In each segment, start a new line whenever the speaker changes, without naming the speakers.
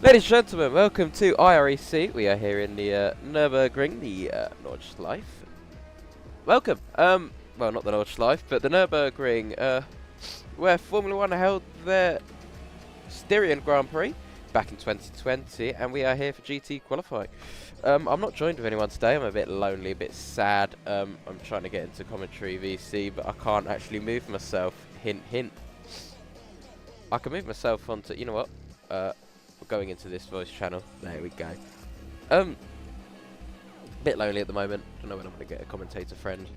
Ladies and gentlemen, welcome to IREC. We are here in the Nurburgring, the Nordschleife. Welcome. Well, not the Nordschleife, but the Nurburgring, where Formula One held their Styrian Grand Prix back in 2020, and we are here for GT qualifying. I'm not joined with anyone today. I'm a bit lonely, a bit sad. I'm trying to get into commentary VC, but I can't actually move myself. Hint, hint. I can move myself onto. You know what? Going into this voice channel. There we go. Bit lonely at the moment. Don't know when I'm gonna get a commentator friend.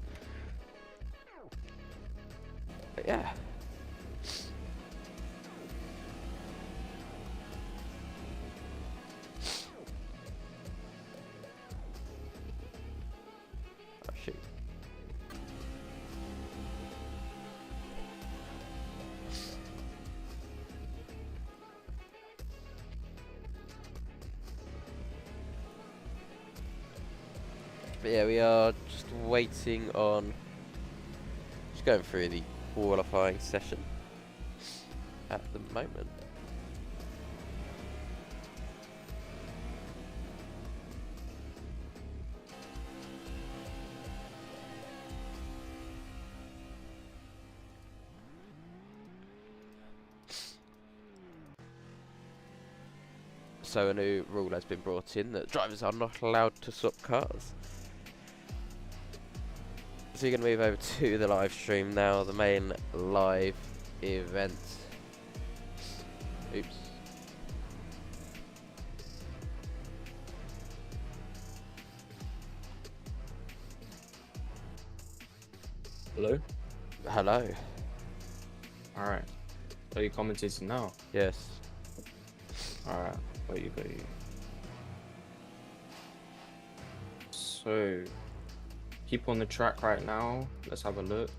But yeah. Oh shoot. But yeah, we are just waiting on, just going through the qualifying session at the moment. So a new rule has been brought in that drivers are not allowed to swap cars. So you're going to move over to the live stream now, the main live event. Oops.
Hello?
Hello.
Alright. Are you commentating now?
Yes.
Alright, got you. So, keep on the track right now. Let's have a look.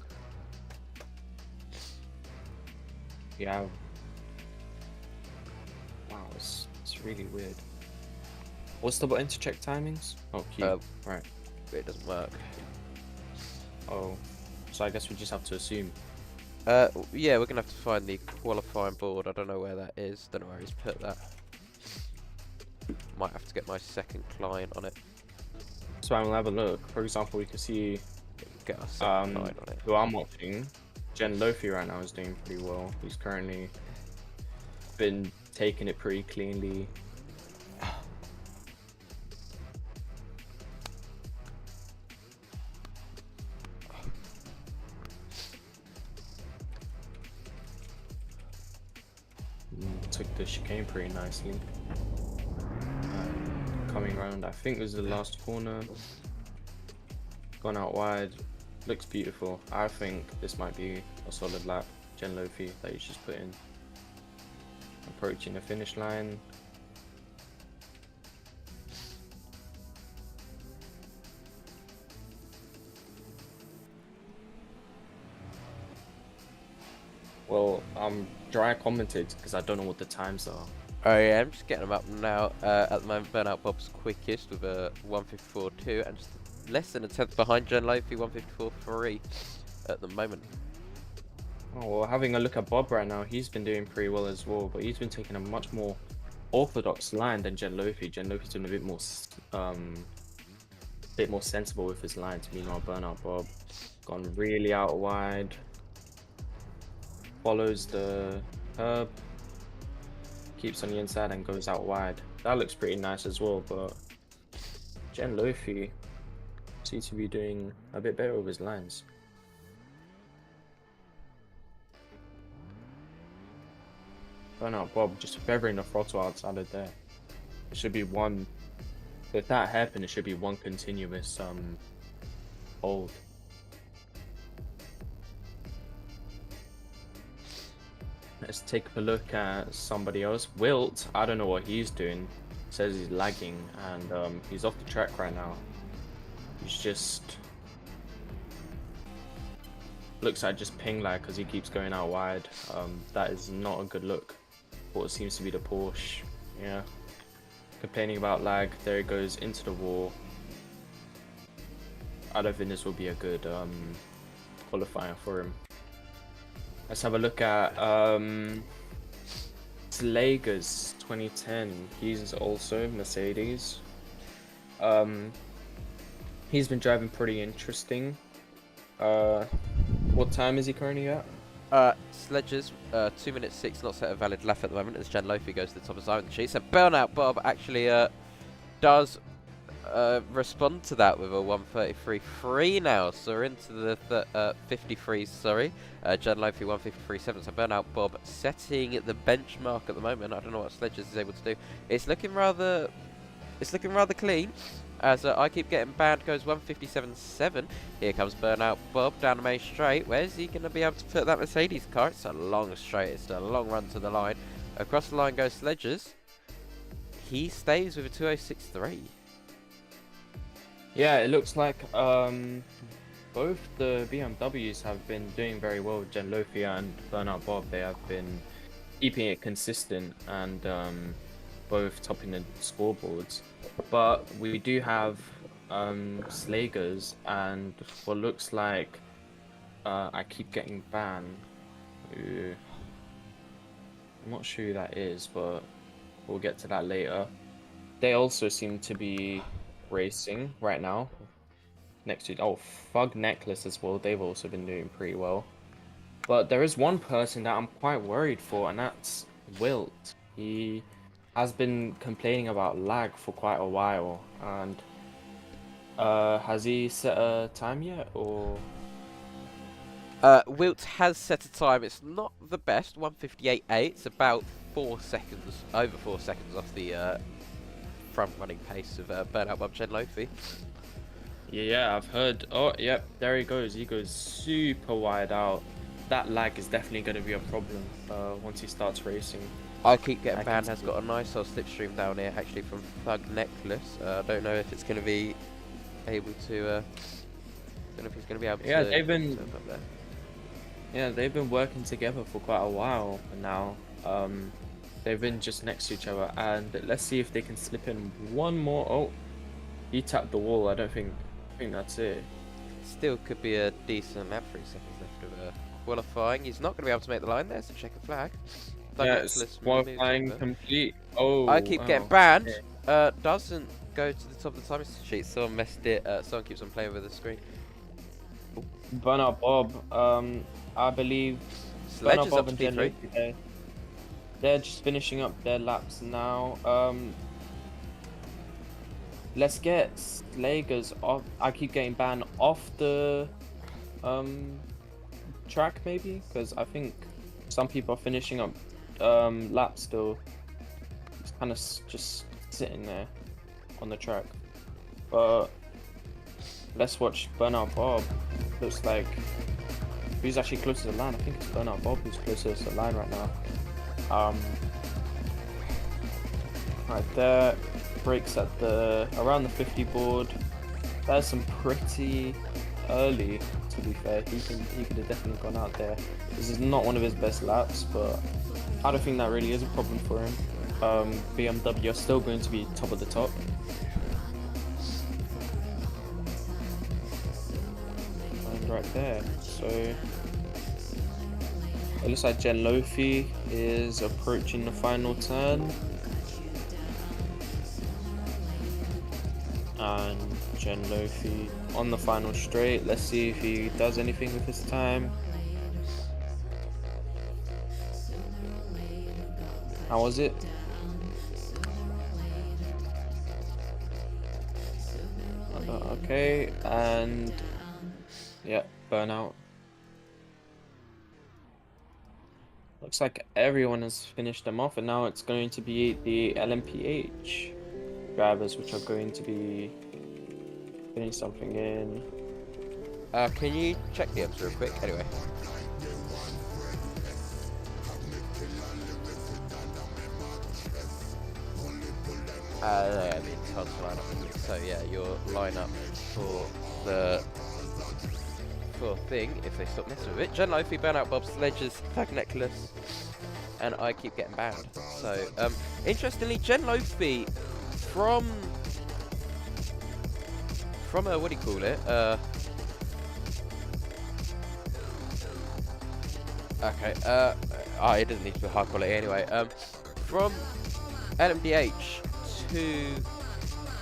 Yeah. Wow, it's really weird. What's the button to check timings? Oh, key. Right.
It doesn't work.
Oh. So I guess we just have to assume.
Yeah, we're going to have to find the qualifying board. I don't know where that is. Don't know where he's put that. Might have to get my second client on it.
So we'll have a look. For example, we can see
Get our second client on it.
who I'm watching. Jen Lofi right now is doing pretty well. He's currently been taking it pretty cleanly. Took the chicane pretty nicely. Coming around, I think it was the last corner. Gone out wide. Looks beautiful. I think this might be a solid lap. Jen Lofi that he's just put in. Approaching the finish line. Well, I'm dry commented because I don't know what the times are.
Oh yeah, I'm just getting them up now. At the moment, Burnout Bob's quickest with a 154.2 and just less than a tenth behind Jen Lofi, 154.3 at the moment.
Oh, well, having a look at Bob right now, he's been doing pretty well as well, but he's been taking a much more orthodox line than Jen Lofi. Jen Lofi's been a bit more sensible with his lines. Meanwhile, Burnout Bob gone really out wide. Follows the curb, keeps on the inside and goes out wide. That looks pretty nice as well, but Jen Lofi seems to be doing a bit better with his lines. Burnout Bob just feathering the throttle outside of there. It should be one, if that happened, it should be one continuous hold. Let's take a look at somebody else. Wilt, I don't know what he's doing. Says he's lagging and he's off the track right now. He's just looks like just ping lag because he keeps going out wide. That is not a good look. What seems to be the Porsche. Yeah. Complaining about lag. There it goes into the wall. I don't think this will be a good qualifier for him. Let's have a look at Slagers 2010. He's also Mercedes. He's been driving pretty interesting. What time is he currently at?
Sledges, 2 minutes 6, not set a valid lap at the moment as Jen Lofi goes to the top of the sheet. So Burnout Bob actually does respond to that with a 133.3 now. So we're into the 53s, sorry. Jen Lofi 153.7. So Burnout Bob setting the benchmark at the moment. I don't know what Sledges is able to do. It's looking rather clean. As I keep getting banned, goes 157.7. Here comes Burnout Bob down the main straight. Where's he going to be able to put that Mercedes car? It's a long straight. It's a long run to the line. Across the line goes Sledges. He stays with a 206.3.
Yeah, it looks like both the BMWs have been doing very well. Jen Lofia and Burnout Bob, they have been keeping it consistent and both topping the scoreboards. But we do have Slagers and what looks like I keep getting banned. I'm not sure who that is, but we'll get to that later. They also seem to be racing right now. Next to Fug Necklace as well. They've also been doing pretty well. But there is one person that I'm quite worried for, and that's Wilt. He has been complaining about lag for quite a while, and has he set a time yet, or?
Wilt has set a time. It's not the best, 158.8. It's about 4 seconds, over 4 seconds off the front running pace of Burnout Bob Jen Lofi.
Yeah, I've heard. Oh, yep, there he goes. He goes super wide out. That lag is definitely going to be a problem once he starts racing.
I keep getting banned. Has got a nice old slipstream down here, actually from Thug Necklace. I don't know if it's going to be able to. Don't know if he's going to be able to.
Yeah, they've been.
Up there.
Yeah, they've been working together for quite a while now. They've been just next to each other, and let's see if they can slip in one more. Oh, he tapped the wall. I think that's it.
Still could be a decent lap. 3 seconds left of qualifying. He's not going to be able to make the line there, so check a flag.
Yes, qualifying complete. Oh,
I keep getting banned. Doesn't go to the top of the time sheet. Someone messed it. Someone keeps on playing with the screen.
Burnout Bob. I believe
Sledges up to P3.
They're just finishing up their laps now. Let's get Slagers off. I keep getting banned off the track, maybe, because I think some people are finishing up laps still. It's kind of just sitting there on the track. But let's watch Burnout Bob. Looks like who's actually close to the line. I think it's Burnout Bob who's closest to the line right now. Right there, brakes at around the 50 board. That's some pretty early, to be fair. He could have definitely gone out there. This is not one of his best laps, but I don't think that really is a problem for him. BMW are still going to be top of the top. And right there, so it looks like Jen Lofi is approaching the final turn. And Jen Lofi on the final straight. Let's see if he does anything with his time. How was it? Okay, and yeah, Burnout. Looks like everyone has finished them off, and now it's going to be the LMPH drivers, which are going to be putting something in.
Can you check the amps real quick? Anyway. I mean, it's hard to line up. So yeah, your lineup for the thing, if they stop messing with it. Jen Lofi, Burnout Bob, Sledges, Thug Necklace, and I keep getting banned. So interestingly, Jen Lofi from a, what do you call it? Okay. It doesn't need to be high quality anyway. from LMDH to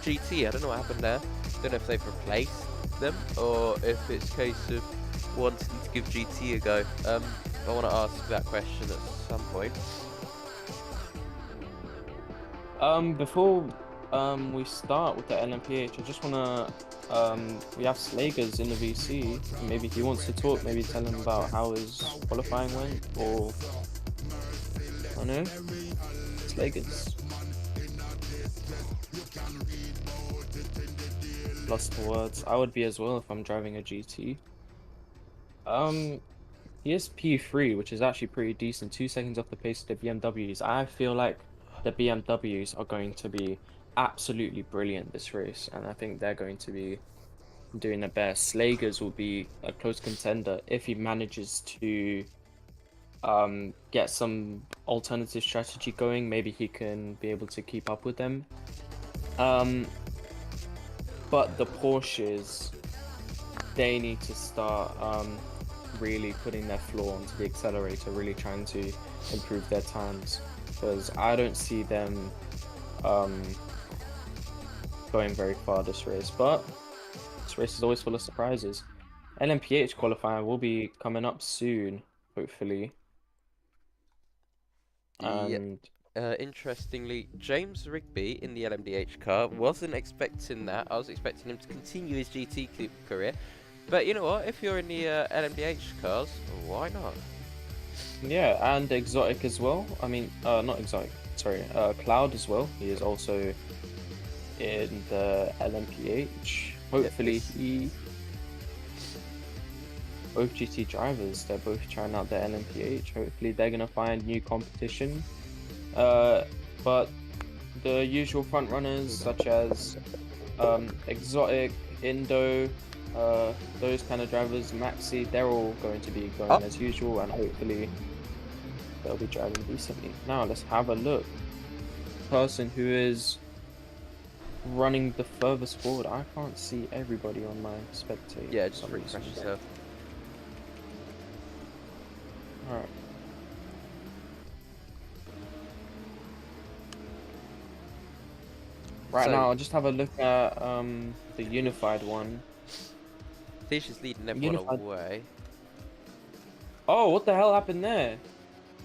GT. I don't know what happened there. Don't know if they've replaced them or if it's a case of wanting to give GT a go. I want to ask that question at some point.
Before we start with the LMPH, I just wanna we have Slagers in the VC. Maybe he wants to talk. Maybe tell him about how his qualifying went, or I don't know. Slagers. Lost for words. I would be as well if I'm driving a GT. He is P3, which is actually pretty decent. 2 seconds off the pace of the BMWs. I feel like the BMWs are going to be absolutely brilliant this race, and I think they're going to be doing the best. Slagers will be a close contender if he manages to get some alternative strategy going. Maybe he can be able to keep up with them. But the Porsches, they need to start really putting their floor onto the accelerator, really trying to improve their times, because I don't see them going very far this race. But this race is always full of surprises. LMPH qualifying will be coming up soon, hopefully. And
Interestingly, James Rigby in the LMDH car, wasn't expecting that. I was expecting him to continue his GT career. But you know what? If you're in the LMDH cars, why not?
yeah, and Exotic as well. I mean, not Exotic, sorry, Cloud as well. He is also in the LMPH. Hopefully both GT drivers, they're both trying out their LMPH. Hopefully they're gonna find new competition. But the usual front runners such as Exotic, Indo, those kind of drivers, Maxi, they're all going to be going as usual, and hopefully they'll be driving decently. Now let's have a look. Person who is running the furthest forward. I can't see everybody on my spectator.
Yeah, just refresh yourself.
Alright. Right,
So-
now I'll just have a look at the unified one.
Fish is leading everyone
Unified-
away.
Oh, what the hell happened there?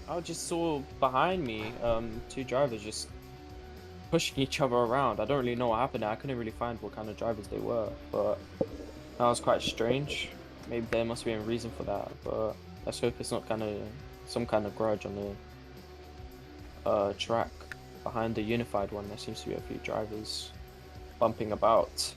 I just saw behind me two drivers just pushing each other around. I don't really know what happened there. I couldn't really find what kind of drivers they were, but that was quite strange. Maybe there must be a reason for that, but let's hope it's not some kind of grudge on the track. Behind the unified one, there seems to be a few drivers bumping about.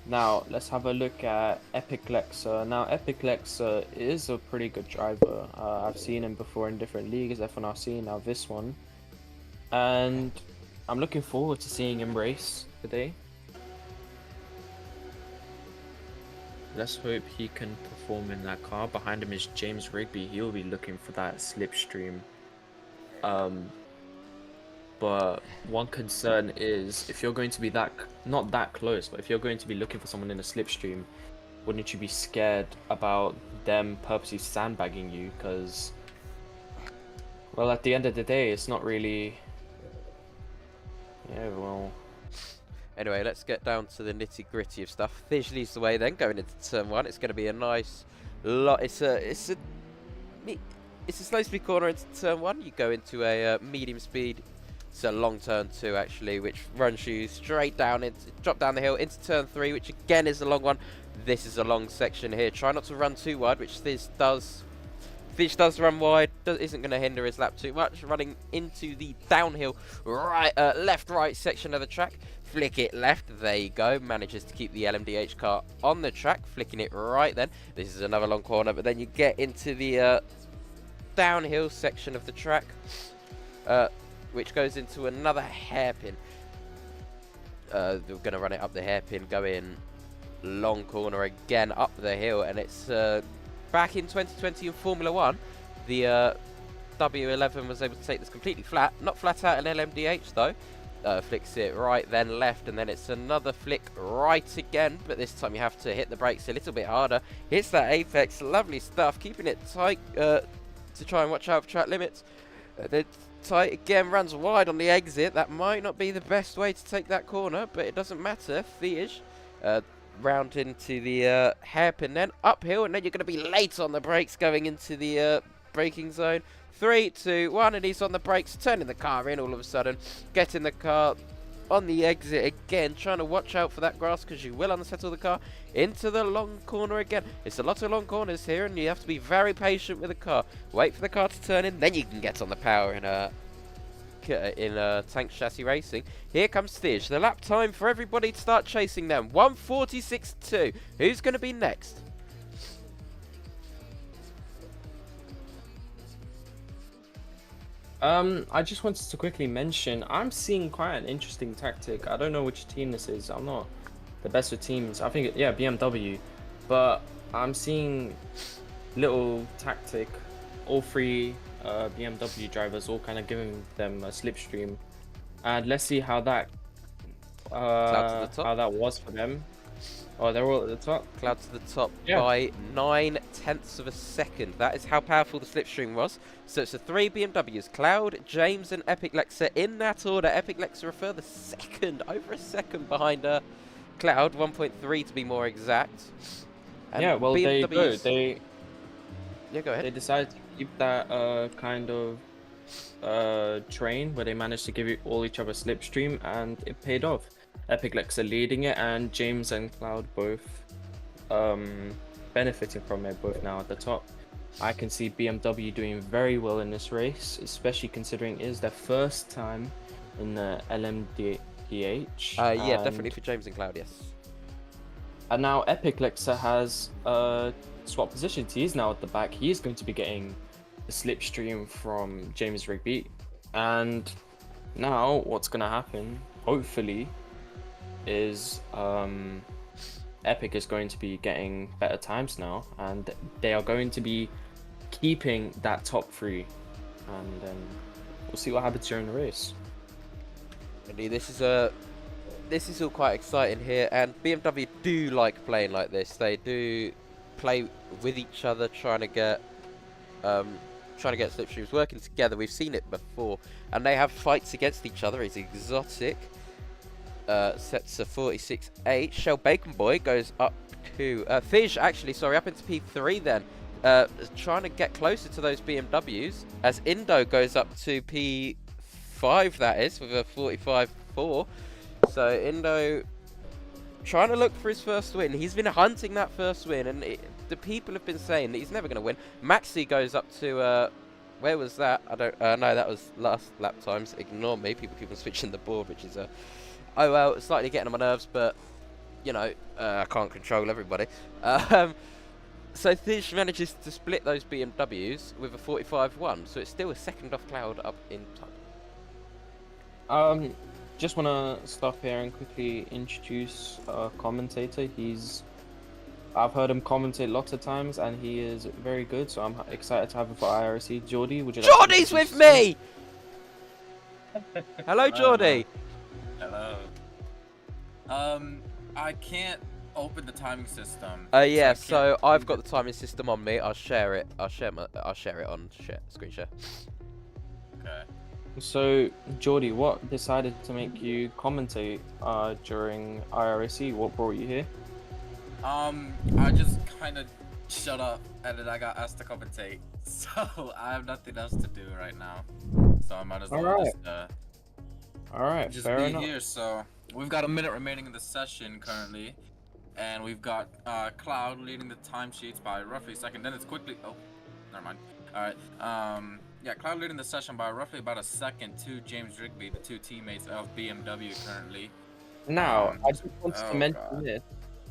Now, let's have a look at Epic Lexa. Now, Epic Lexa is a pretty good driver. I've seen him before in different leagues, F1RC, now this one. And I'm looking forward to seeing him race today. Let's hope he can perform in that car. Behind him is James Rigby. He'll be looking for that slipstream. But one concern is if you're going to be not that close, but if you're going to be looking for someone in a slipstream, wouldn't you be scared about them purposely sandbagging you? Because, well, at the end of the day, it's not really. Yeah, well.
Anyway, let's get down to the nitty gritty of stuff. Fish leads the way then, going into turn one. It's going to be a nice lot. It's a slow speed corner into turn one. You go into a medium speed. It's a long turn two actually, which runs you straight down drop down the hill into turn three, which again is a long one. This is a long section here. Try not to run too wide, which Fish does. Fish does run wide, isn't going to hinder his lap too much. Running into the downhill left-right section of the track. Flick it left, there you go. Manages to keep the LMDH car on the track, flicking it right then. This is another long corner, but then you get into the downhill section of the track, which goes into another hairpin. We're going to run it up the hairpin, go in long corner again up the hill, and it's back in 2020 in Formula 1. The W11 was able to take this completely flat, not flat out in LMDH though. Flicks it right, then left, and then it's another flick right again, but this time you have to hit the brakes a little bit harder. Hits that apex, lovely stuff, keeping it tight to try and watch out for track limits. The tight again runs wide on the exit. That might not be the best way to take that corner, but it doesn't matter. Fish round into the hairpin, then uphill, and then you're going to be late on the brakes going into the braking zone. 3, 2, 1, and he's on the brakes, turning the car in all of a sudden, getting the car on the exit again, trying to watch out for that grass because you will unsettle the car into the long corner again. It's a lot of long corners here, and you have to be very patient with the car. Wait for the car to turn in, then you can get on the power in tank chassis racing. Here comes Stitch. The lap time for everybody to start chasing them. 1:46.2. Who's going to be next?
I just wanted to quickly mention, I'm seeing quite an interesting tactic. I don't know which team this is. I'm not the best with teams. I think, yeah, BMW. But I'm seeing little tactic. All three BMW drivers all kind of giving them a slipstream. And let's see how that was for them. Oh, they're all at the top.
Cloud to the top by 9/10 of a second. That is how powerful the slipstream was. So it's the 3 BMWs, Cloud, James, and Epic Lexer in that order. Epic Lexer a further second, over a second behind Cloud, 1.3 to be more exact. And
yeah, well,
BMWs,
go ahead. They decided to keep that kind of train where they managed to give all each other slipstream, and it paid off. Epic Lexer leading it, and James and Cloud both benefiting from it, both now at the top. I can see BMW doing very well in this race, especially considering it is their first time in the LMDH.
Yeah, definitely for James and Cloud, yes.
And now Epic Lexer has swapped positions. He is now at the back. He is going to be getting the slipstream from James Rigby. And now what's going to happen, hopefully, is Epic is going to be getting better times now, and they are going to be keeping that top 3, and then we'll see what happens during the race.
Indeed, this is all quite exciting here, and BMW do like playing like this. They do play with each other, trying to get slipstreams working together. We've seen it before, and they have fights against each other. It's exotic. Sets a 46.8. Shell Bacon Boy goes up to Fizz, actually, sorry, up into P3 then. Trying to get closer to those BMWs as Indo goes up to P5, that is, with a 45.4. So Indo trying to look for his first win. He's been hunting that first win, and the people have been saying that he's never going to win. Maxi goes up to where was that? I don't no, that was last lap times. Ignore me. People keep on switching the board, which is oh well, slightly getting on my nerves, but you know, I can't control everybody. So Thish manages to split those BMWs with a 45.1, so it's still a second off Cloud up in time.
Just want to stop here and quickly introduce a commentator. I've heard him commentate lots of times, and he is very good, so I'm excited to have him for IREC. Geordie, would you like
Geordie's with me! Hello, Geordie!
Hello. I can't open the timing system.
Yeah, so I've got the timing system on me. I'll share it. I'll share it on screen share.
Okay.
So, Geordie, what decided to make you commentate during IREC? What brought you here?
I just kind of shut up and then I got asked to commentate. So, I have nothing else to do right now. So, I might as well just
fair
be
enough.
here. So, we've got a minute remaining in the session currently. And we've got Cloud leading the timesheets by roughly a second. Then it's quickly... Oh, never mind. Alright. Yeah, Cloud leading the session by roughly about a second to James Rigby, the two teammates of BMW currently.
Now, I just wanted to mention this.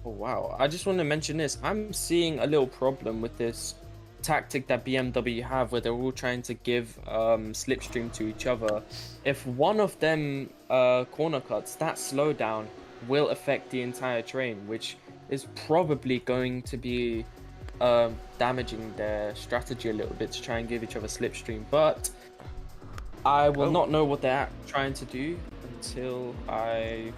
Oh, wow. I just want to mention this. I'm seeing a little problem with this tactic that BMW have where they're all trying to give slipstream to each other. If one of them corner cuts, that slowdown will affect the entire train, which is probably going to be damaging their strategy a little bit to try and give each other slipstream. But I will not know what they're trying to do until I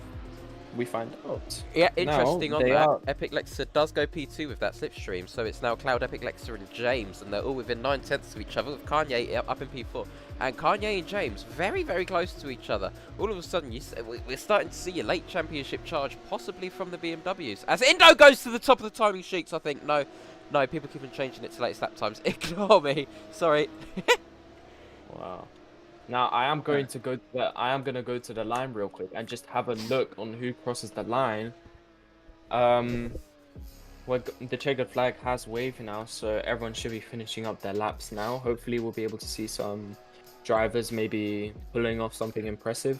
we find out.
Yeah,
Now,
interesting on
they
that.
are-
Epic Lexer does go P2 with that slipstream, so it's now Cloud, Epic Lexer, and James, and they're all within 9/10 of each other, with Kanye up in P4. And Kanye and James, very, very close to each other. All of a sudden, we're starting to see a late championship charge, possibly from the BMWs. As Indo goes to the top of the timing sheets, I think. No, people keep on changing it to latest lap times. Ignore me. Sorry.
Wow. Now I am going to go. Go to the line real quick and just have a look on who crosses the line. The checkered flag has waved now, so everyone should be finishing up their laps now. Hopefully, we'll be able to see some drivers maybe pulling off something impressive.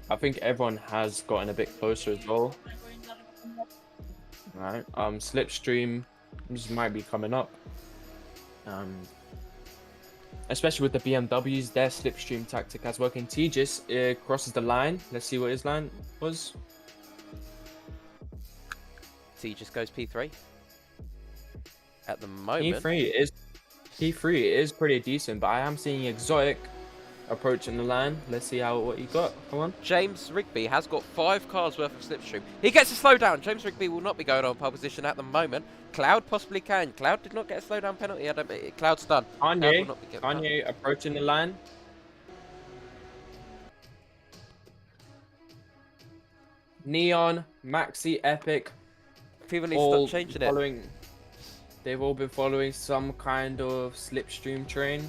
I think everyone has gotten a bit closer as well. Right. Slipstream just might be coming up. Especially with the BMWs, their slipstream tactic has working. Tejas crosses the line. Let's see what his line was.
Tejas goes P3. At the moment.
P3 is pretty decent, but I am seeing Exotic approaching the line. Let's see what he got. Come on.
James Rigby has got 5 cars worth of slipstream. He gets a slowdown. James Rigby will not be going on pole position at the moment. Cloud possibly can. Cloud did not get a slowdown penalty. Cloud's done.
Kanye approaching the line. Neon, Maxi, Epic.
People need to stop changing it.
They've all been following some kind of slipstream train.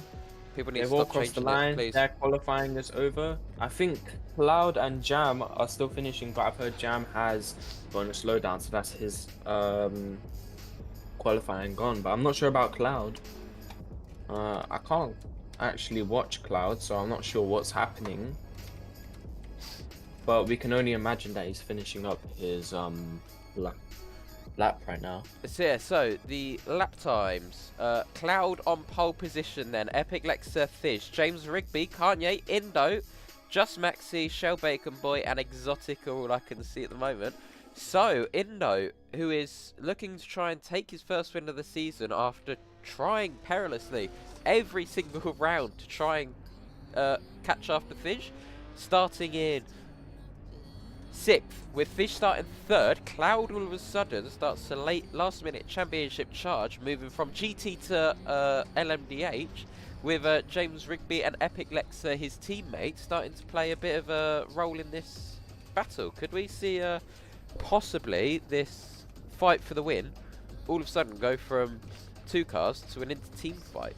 People need
They've
to
all
stop
crossed the
changing
line.
it, please.
Their qualifying is over. I think Cloud and Jam are still finishing, but I've heard Jam has gone a slowdown, so that's his qualifying gone. But I'm not sure about Cloud. I can't actually watch Cloud, so I'm not sure what's happening. But we can only imagine that he's finishing up his lap right now.
So the lap times. Cloud on pole position then. Epic, Lexa, Thish, James Rigby, Kanye, Indo, Just Maxi, Shell Bacon Boy, and Exotic are all I can see at the moment. So Indo, who is looking to try and take his first win of the season after trying perilously every single round to try and catch after Thish, starting in 6th, with Fish starting 3rd. Cloud all of a sudden starts a last minute championship charge, moving from GT to LMDH, with James Rigby and Epic Lexa, his teammate, starting to play a bit of a role in this battle. Could we see possibly this fight for the win all of a sudden go from 2 cars to an inter-team fight?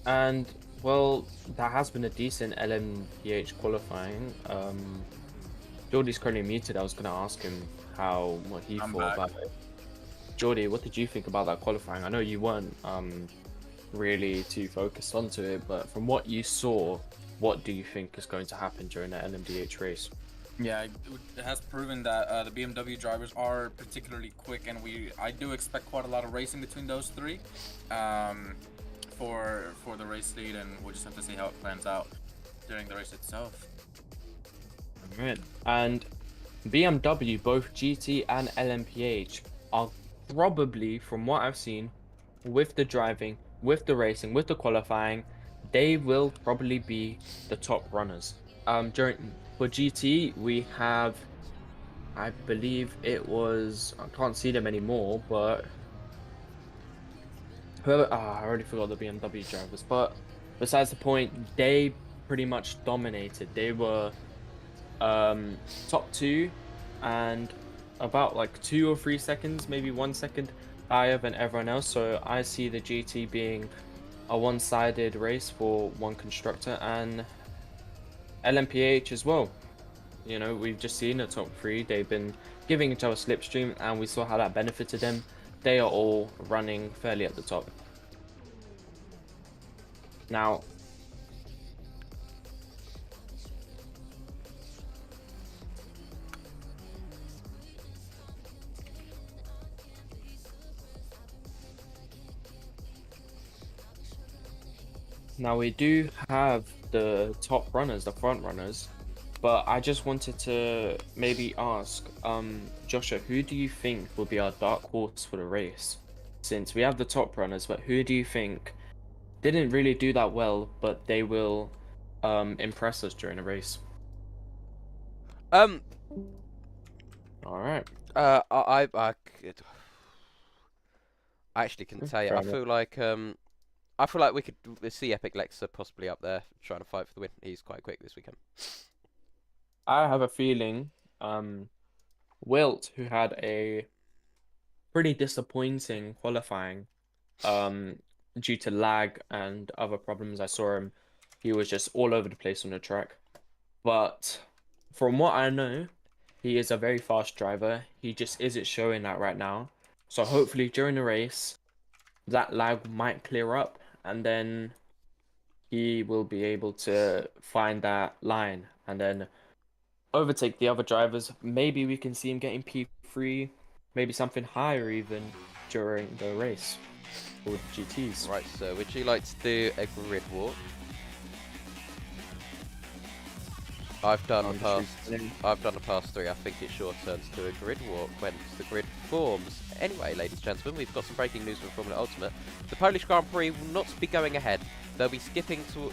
And well, that has been a decent LMDH qualifying. Jordy's currently muted. I was going to ask him what he thought about it. Jordy, what did you think about that qualifying? I know you weren't really too focused onto it, but from what you saw, what do you think is going to happen during the LMDH race?
Yeah, it has proven that the BMW drivers are particularly quick, and I do expect quite a lot of racing between those 3. For the race lead, and we'll just have to see how it plans out during the race itself.
Alright, and BMW, both GT and LMPH, are probably, from what I've seen, with the driving, with the racing, with the qualifying, they will probably be the top runners. For GT, we have, I believe it was, I can't see them anymore, but I already forgot the BMW drivers, but besides the point, they pretty much dominated. They were top 2 and about like 2 or 3 seconds, maybe 1 second higher than everyone else. So I see the GT being a one-sided race for one constructor, and LMPH as well. You know, we've just seen the top 3. They've been giving each other slipstream, and we saw how that benefited them. They are all running fairly at the top. Now, we do have the top runners, the front runners, but I just wanted to maybe ask, Joshua, who do you think will be our dark horse for the race since we have the top runners, but who do you think didn't really do that well, but they will impress us during a race?
Um.
All right.
I actually can tell you.
Fair enough.
I feel like we could see Epic Lexa possibly up there trying to fight for the win. He's quite quick this weekend.
I have a feeling Wilt, who had a pretty disappointing qualifying due to lag and other problems. I saw him, he was just all over the place on the track. But from what I know, he is a very fast driver. He just isn't showing that right now. So hopefully during the race, that lag might clear up and then he will be able to find that line and then overtake the other drivers. Maybe we can see him getting P3, maybe something higher even during the race with GTs.
Right, so would you like to do a grid walk? I've done the past 3. I think it's your turn to do a grid walk when the grid forms. Anyway, ladies and gentlemen, we've got some breaking news from Formula Ultimate. The Polish Grand Prix will not be going ahead. They'll be skipping to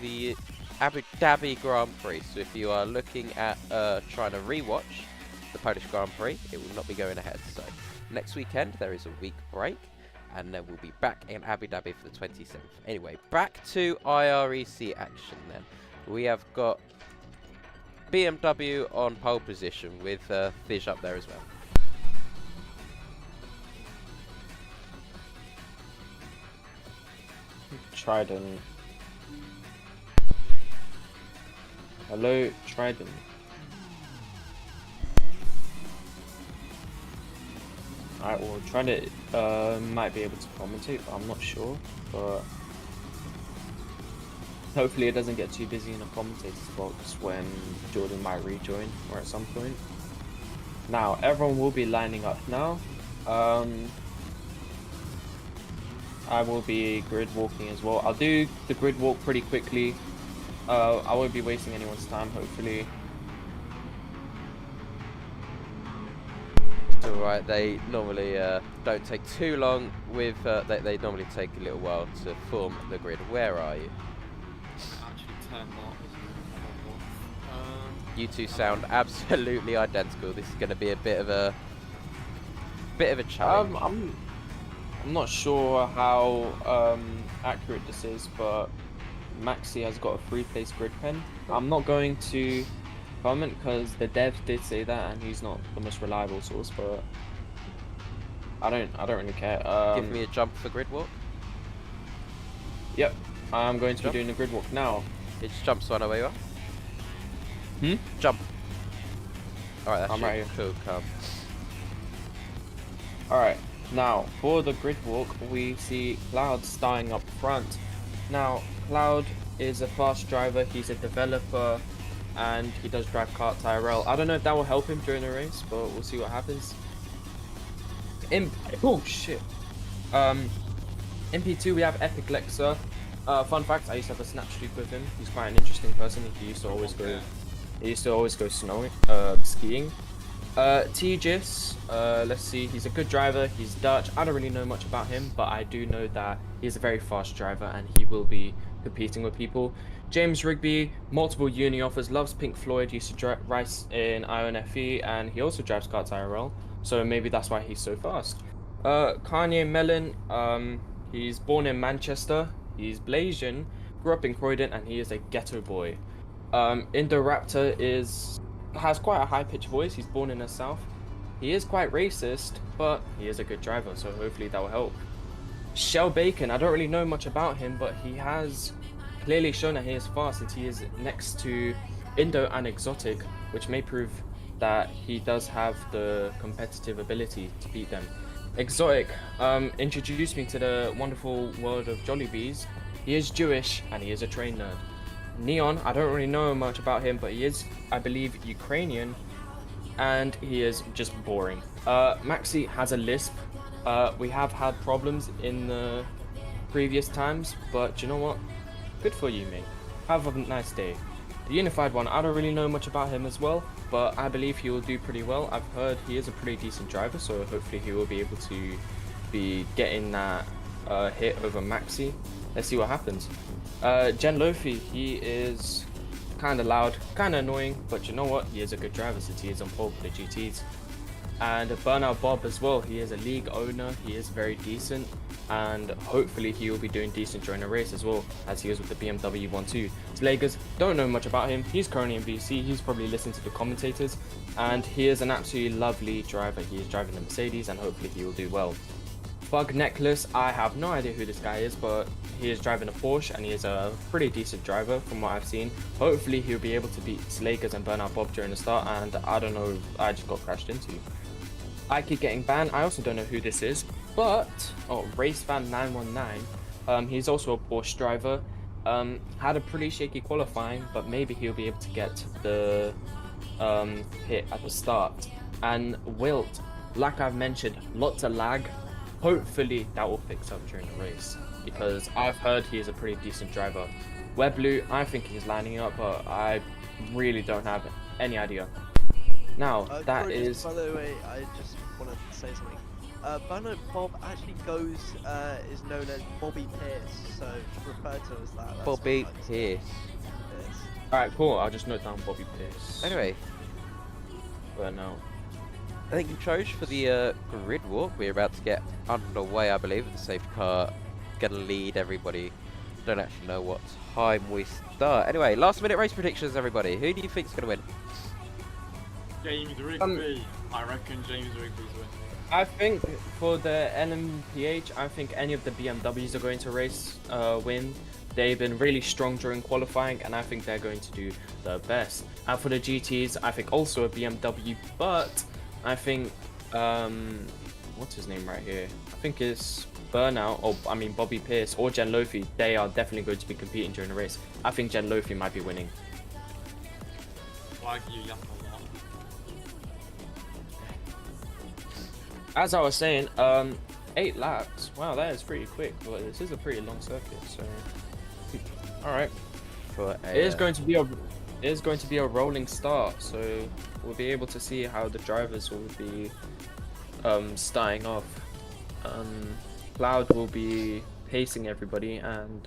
the Abu Dhabi Grand Prix. So if you are looking at trying to rewatch the Polish Grand Prix, it will not be going ahead. So next weekend there is a week break, and then we'll be back in Abu Dhabi for the 27th. Anyway, back to IREC action then. We have got BMW on pole position with Fish up there as well.
Trident. Hello, Trident. Alright, well, Trident might be able to commentate, but I'm not sure. But hopefully it doesn't get too busy in the commentator's box when Jordan might rejoin or at some point. Now, everyone will be lining up now. I will be grid walking as well. I'll do the grid walk pretty quickly. I won't be wasting anyone's time, hopefully.
It's alright, they normally don't take too long with, they normally take a little while to form the grid. Where are you? You two sound absolutely identical. This is going to be a bit of a challenge.
I'm not sure how accurate this is, but Maxi has got a 3-place grid pen. I'm not going to comment because the dev did say that, and he's not the most reliable source. But I don't really care.
Give me a jump for grid walk.
Yep, I'm going to be doing the grid walk now.
It's jump, so I know where you are. Jump. Alright, that's
I'm right here.
Cool, come.
Alright, now for the grid walk, we see Cloud starting up front. Now, Cloud is a fast driver, he's a developer, and he does drive kart IRL. I don't know if that will help him during the race, but we'll see what happens. Oh shit. MP2 we have Epic Lexa. Fun fact, I used to have a snap streak with him. He's quite an interesting person. He used to always go snowing, skiing. T-Gis, let's see, he's a good driver, he's Dutch. I don't really know much about him, but I do know that he's a very fast driver and he will be competing with people. James Rigby, multiple uni offers, loves Pink Floyd, used to race in IONFE, and he also drives karts IRL, so maybe that's why he's so fast. Kanye Mellon, he's born in Manchester, he's Blasian, grew up in Croydon, and he is a ghetto boy. Indoraptor has quite a high-pitched voice. He's born in the south. He is quite racist, but he is a good driver, so hopefully that will help. Shell Bacon, I don't really know much about him, but he has clearly shown that he is fast since he is next to Indo and Exotic, which may prove that he does have the competitive ability to beat them. Exotic introduced me to the wonderful world of Jollibees. He is Jewish and he is a train nerd. Neon, I don't really know much about him, but he is, I believe, Ukrainian, and he is just boring. Maxi has a lisp. We have had problems in the previous times, but you know what? Good for you, mate. Have a nice day. The Unified one, I don't really know much about him as well, but I believe he will do pretty well. I've heard he is a pretty decent driver, so hopefully he will be able to be getting that hit over Maxi. Let's see what happens. Jen Lofi, he is kind of loud, kind of annoying, but you know what? He is a good driver since he is on pole for the GTs. And Burnout Bob as well, he is a league owner, he is very decent, and hopefully he will be doing decent during the race as well, as he was with the BMW 1-2. Slagers, don't know much about him, he's currently in VC, he's probably listening to the commentators, and he is an absolutely lovely driver. He is driving the Mercedes, and hopefully he will do well. Bug Necklace, I have no idea who this guy is, but he is driving a Porsche, and he is a pretty decent driver from what I've seen. Hopefully he'll be able to beat Slagers and Burnout Bob during the start, and I don't know, I just got crashed into. I keep getting banned. I also don't know who this is, but RaceFan919. He's also a Porsche driver. Had a pretty shaky qualifying, but maybe he'll be able to get the hit at the start. And Wilt, like I've mentioned, lots of lag. Hopefully that will fix up during the race, because I've heard he is a pretty decent driver. Webblue, I think he's lining up, but I really don't have any idea. Now, that is...
By the way, I just wanted to say something. Burnout Bob actually is known as Bobby Pierce, so refer to as that. That's
Bobby Pierce.
Alright, cool. I'll just note down Bobby Pierce.
Anyway,
But no.
I think you chose for the grid walk. We're about to get underway, I believe, with the safety car. Gonna lead everybody. Don't actually know what time we start. Anyway, last minute race predictions, everybody. Who do you think's gonna win?
James Rigby. I reckon James Rigby's winning.
I think for the LMPH, I think any of the BMWs are going to win. They've been really strong during qualifying, and I think they're going to do the best. And for the GTs, I think also a BMW, but I think what's his name right here? I think it's Bobby Pierce or Jen Lofi. They are definitely going to be competing during the race. I think Jen Lofi might be winning.
Like you yap a lot.
As I was saying, 8 laps. Wow, that is pretty quick, but this is a pretty long circuit, so all right. It is going to be a rolling start, so we'll be able to see how the drivers will be starting off. Cloud will be pacing everybody, and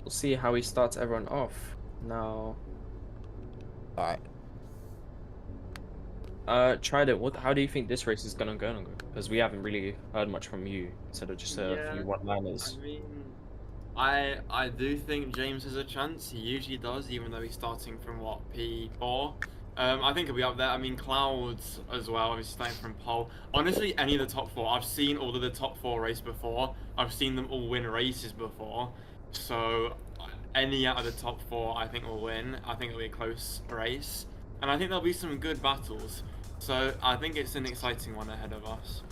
we'll see how he starts everyone off. Now,
All right.
Trident, how do you think this race is gonna go? Because we haven't really heard much from you, instead of just a few one-liners.
I mean, I do think James has a chance. He usually does, even though he's starting from what, P4. I think he'll be up there. I mean, Clouds as well. Obviously starting from pole. Honestly, any of the top 4. I've seen all of the top 4 race before. I've seen them all win races before. So any out of the top 4, I think will win. I think it'll be a close race, and I think there'll be some good battles. So I think it's an exciting one ahead of us.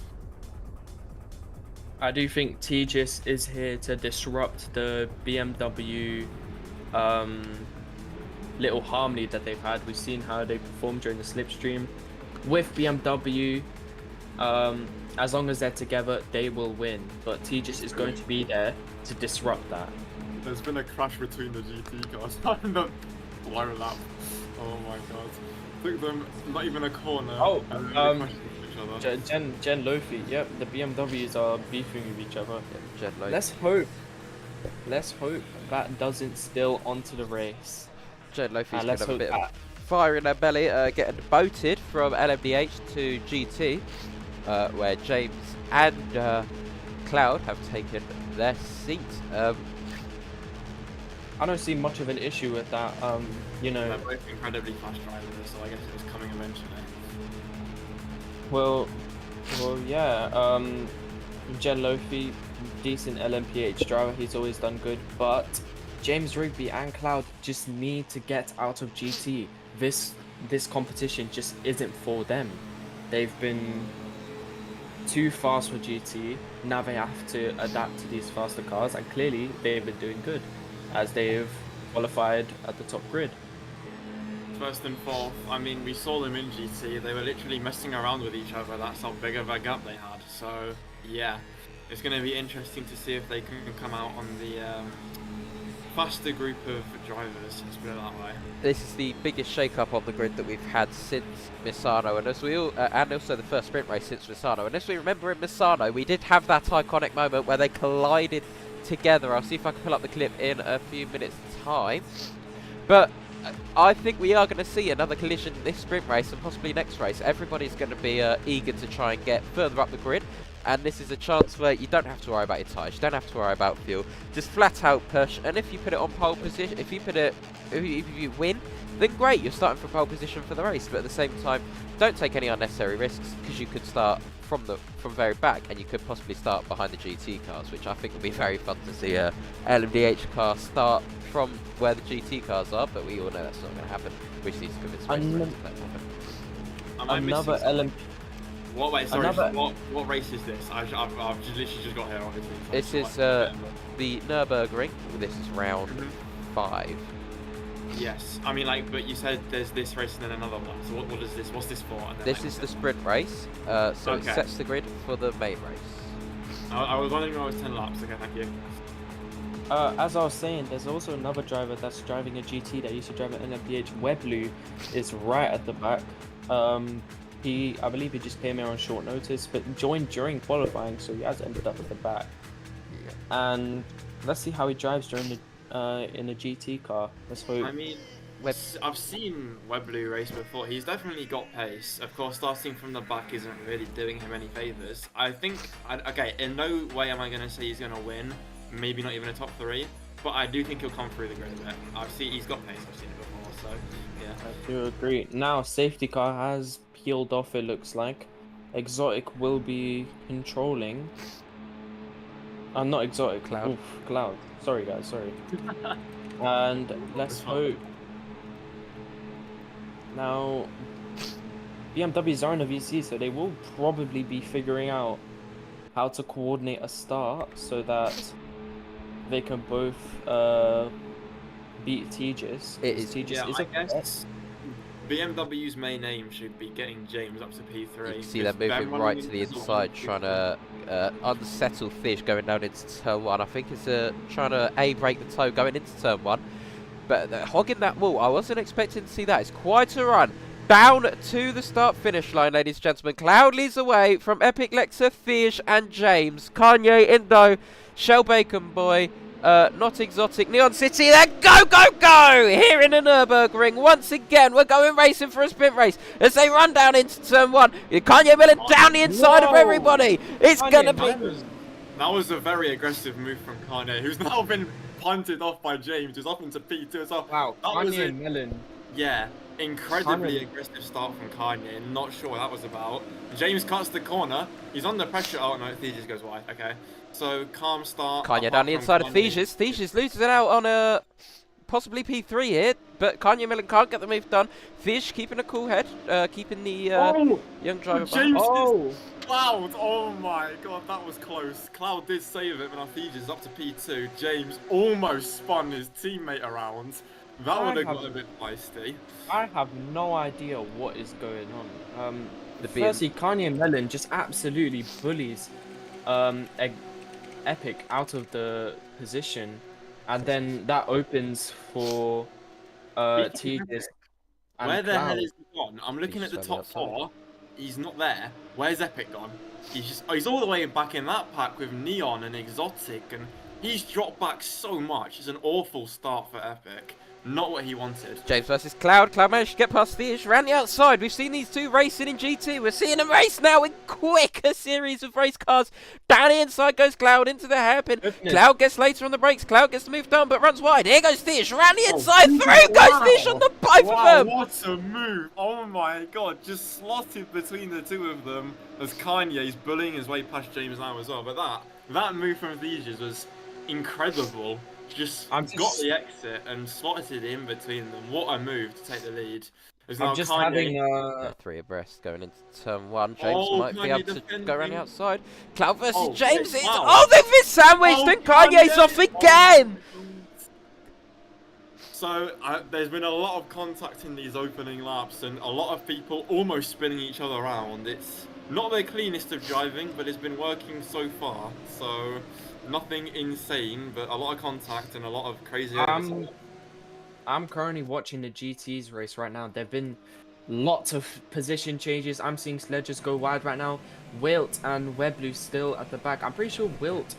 I do think Tejas is here to disrupt the BMW little harmony that they've had. We've seen how they performed during the slipstream. With BMW, as long as they're together, they will win. But Tejas is going to be there to disrupt that.
There's been a crash between the GT cars. I'm not low lap. Oh my god. Took them not even a corner.
Oh,
and then they crashed into each other.
Jen Lofi. Yep, the BMWs are beefing with each other.
Jen Lofi.
Let's hope that doesn't spill onto the race.
Jen Lofi's
And
gonna
let's
have a
hope
bit of
that.
fire in their belly, getting boated from LMDH to GT, where James and Cloud have taken their seat.
I don't see much of an issue with that. You know,
They're both incredibly fast drivers, so I guess it was coming eventually.
well, yeah. Jen Lofi, decent LMPH driver. He's always done good, but James Rigby and Cloud just need to get out of GT. This competition just isn't for them. They've been too fast for GT. Now they have to adapt to these faster cars, and clearly they've been doing good, as they've qualified at the top grid.
First and fourth, I mean, we saw them in GT. They were literally messing around with each other. That's how big of a gap they had. So, yeah, it's going to be interesting to see if they can come out on the faster group of drivers. Let's put it that way.
This is the biggest shake-up on the grid that we've had since Misano, and as we all, and also the first sprint race since Misano. And as we remember in Misano, we did have that iconic moment where they collided together. I'll see if I can pull up the clip in a few minutes' time. But I think we are going to see another collision this sprint race and possibly next race. Everybody's going to be eager to try and get further up the grid. And this is a chance where you don't have to worry about your tyres, you don't have to worry about fuel. Just flat out push, and if you put it on pole position, if you win, then great, you're starting from pole position for the race. But at the same time, don't take any unnecessary risks, because you could start from very back, and you could possibly start behind the GT cars, which I think will be very fun to see a LMDH car start from where the GT cars are. But we all know that's not going to happen, which needs to convince racers that happen.
Another LMP.
What? Wait, sorry. What race is this? I've literally just got here, obviously. So
This is the Nurburgring. This is round 5.
Yes, I mean, like, but you said there's this race and then another one. So what is this? What's this for? And then,
This
like,
is the sprint race, so
Okay.
it sets the grid for the main race.
I was wondering why it was 10 laps. Okay, thank you.
As I was saying, there's also another driver that's driving a GT that used to drive an LMPH. Weblu is right at the back. I believe he just came here on short notice, but joined during qualifying, so he has ended up at the back.
Yeah.
And let's see how he drives during the in a GT car. Let's hope.
I mean, I've seen Weblu race before. He's definitely got pace. Of course, starting from the back isn't really doing him any favors. I think, okay, in no way am I going to say he's going to win. Maybe not even a top 3, but I do think he'll come through the grid a bit. He's got pace. I've seen it before, so yeah.
I do agree. Now, safety car has peeled off, it looks like. Exotic will be controlling. Not Exotic,
Cloud.
Oof, Cloud. Sorry, guys, sorry. And let's hope. Now, BMWs are in a VC, so they will probably be figuring out how to coordinate a start so that they can both beat Tejas.
It is-
Tejas
Yeah,
is
I
a
guess BMW's main aim should be getting James up to P3.
You can see them moving right to the inside, trying to unsettle Fish going down into turn 1. I think it's trying to break the toe going into turn 1. But hogging that wall, I wasn't expecting to see that. It's quite a run. Down to the start-finish line, ladies and gentlemen. Cloud leads away from Epic, Lexa, Fish and James. Kanye, Indo, Shell Bacon Boy, Not Exotic, Neon City, then go, go, go! Here in the Nurburgring, once again, we're going racing for a sprint race as they run down into turn 1. Kanye Millen down the inside of everybody. It's going to be...
That was a very aggressive move from Kanye, who's now been punted off by James, who's up into P2 as well.
Wow,
That was
Kanye
it.
Melon.
Yeah, incredibly
Kanye.
aggressive start from Kanye. Not sure what that was about. James cuts the corner. He's under pressure. Oh no, Thesis goes wide. Okay, so calm start.
Kanye down the inside of Thesis. Thesis loses it out on a possibly P3 here, but Kanye Millen can't get the move done. Fish keeping a cool head, keeping the young driver behind.
James
Oh,
Cloud! Oh my god, that was close. Cloud did save it, but now Thesis is up to P2. James almost spun his teammate around. That would have got a bit feisty.
I have no idea what is going on.
The
Firstly, Kanye Melon just absolutely bullies Epic out of the position, and then that opens for Tejas.
Where the hell is he gone? I'm looking at the
He's
top
outside.
4. He's not there. Where's Epic gone? He's all the way back in that pack with Neon and Exotic, and he's dropped back so much. It's an awful start for Epic. Not what he wanted.
James versus Cloud. Cloud managed to get past Fish, ran the outside. We've seen these two racing in GT. We're seeing them race now in a series of race cars. Down the inside goes Cloud into the hairpin.
Goodness.
Cloud gets later on the brakes. Cloud gets the move done, but runs wide. Here goes Fish. Ran the inside. Through goes Fish on the both of them.
What a move! Oh my god, just slotted between the two of them as Kanye's bullying his way past James now as well. But that move from Thesis was incredible. Just got the exit and slotted it in between them. What a move to take the lead.
I'm just having
Three abreast going into turn 1. James might be
Kanye
able to
defending.
go around the outside. Cloud versus
Oh,
James.
okay,
It's,
wow.
they've been sandwiched and Kanye's off again.
So there's been a lot of contact in these opening laps and a lot of people almost spinning each other around. It's not the cleanest of driving, but it's been working so far. So nothing insane, but a lot of contact and a lot of crazy.
I'm currently watching the GT's race right now. There've been lots of position changes. I'm seeing Sledges go wide right now. Wilt and Webblue still at the back. I'm pretty sure Wilt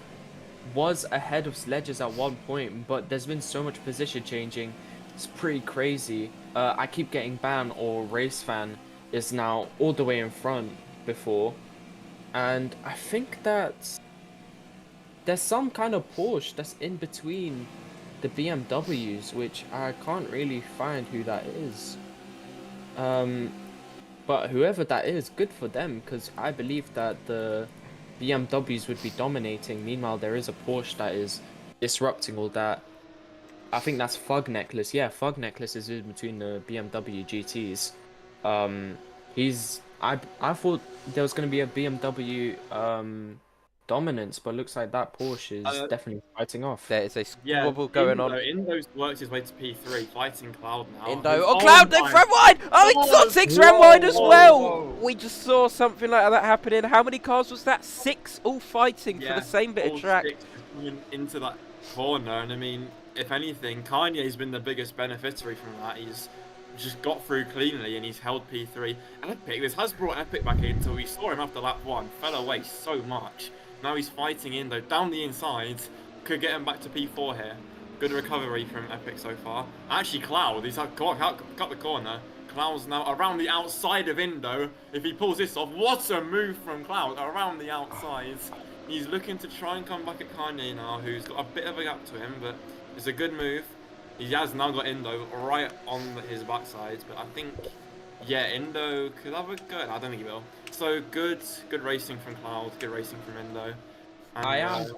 was ahead of Sledges at one point, but there's been so much position changing. It's pretty crazy. I keep getting banned, or Race Fan is now all the way in front before. And I think that there's some kind of Porsche that's in between the BMWs, which I can't really find who that is. But whoever that is, good for them, because I believe that the BMWs would be dominating. Meanwhile, there is a Porsche that is disrupting all that. I think that's Fug Necklace. Yeah, Fug Necklace is in between the BMW GTs. I thought there was going to be a BMW dominance, but looks like that Porsche is definitely fighting off.
There is a squabble going on.
Indo's worked his way to P3, fighting Cloud now.
Indo. Oh, Cloud, they've ran wide! Oh, Exotics ran wide as well!
Whoa.
We just saw something like that happening. How many cars was that? 6 all fighting for the same bit of track.
6 coming into that corner, and I mean, if anything, Kanye's been the biggest beneficiary from that. He's just got through cleanly and he's held P3. Epic, this has brought Epic back in until we saw him after lap 1, fell away so much. Now he's fighting Indo down the inside, could get him back to P4 here. Good recovery from Epic so far. Actually, Cloud, he's cut the corner. Cloud's now around the outside of Indo. If he pulls this off, what a move from Cloud around the outside. He's looking to try and come back at Kanye now, who's got a bit of a gap to him, but it's a good move. He has now got Indo right on his backside, but I think, yeah, Indo could have a go. I don't think he will. So good racing from Cloud, good racing from Indo. And,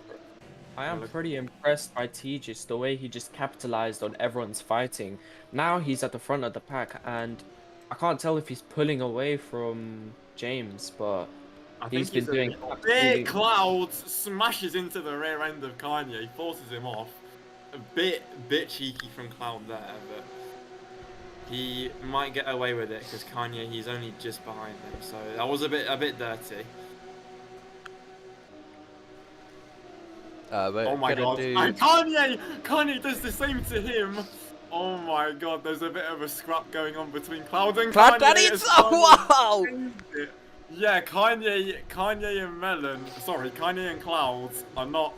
I am pretty impressed by Tejas, the way he just capitalized on everyone's fighting. Now he's at the front of the pack, and I can't tell if he's pulling away from James, but he's been doing
big. Cloud smashes into the rear end of Kanye, forces him off. A bit cheeky from Cloud there, but he might get away with it because Kanye, he's only just behind him, so that was a bit dirty. Oh my god! And Kanye does the same to him. Oh my god! There's a bit of a scrap going on between Cloud and
Cloud
Kanye.
wow!
Yeah, Kanye and Melon. Sorry, Kanye and Cloud are not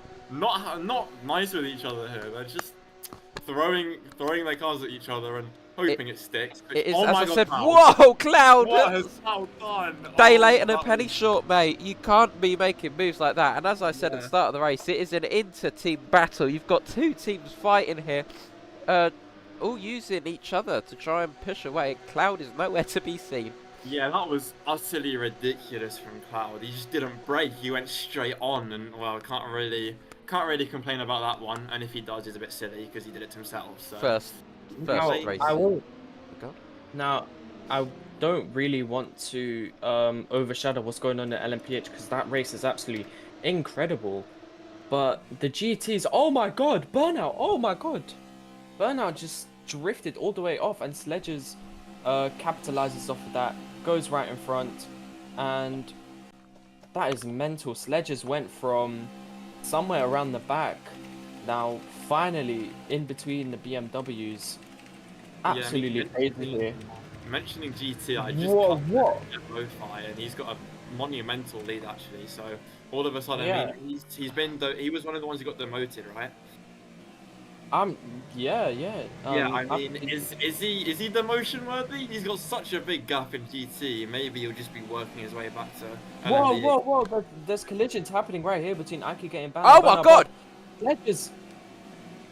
nice with each other here. They're just throwing their cars at each other and hoping it sticks.
It is,
oh
as
my
I
god,
said,
Cloud.
whoa, Cloud!
What has Cloud done?
Day late and a penny short, mate. You can't be making moves like that. And as I said at the start of the race, it is an inter-team battle. You've got 2 teams fighting here, all using each other to try and push away. Cloud is nowhere to be seen.
Yeah, that was utterly ridiculous from Cloud. He just didn't brake. He went straight on, and well, can't really complain about that one. And if he does, it's a bit silly because he did it to himself. So.
First race.
Now, I don't really want to overshadow what's going on at LMPH because that race is absolutely incredible. But the GTs, oh my god, Burnout, oh my god. Burnout just drifted all the way off, and Sledges capitalizes off of that, goes right in front, and that is mental. Sledges went from somewhere around the back, now finally in between the BMWs. Absolutely crazy here.
Mentioning GT, I just both fire, and he's got a monumental lead actually. So all of a sudden, I mean, he was one of the ones who got demoted, right?
Yeah.
I mean, is he demotion worthy? He's got such a big gap in GT. Maybe he'll just be working his way back to.
Whoa! There's collisions happening right here between Aki getting banned.
Oh my god!
Sledges.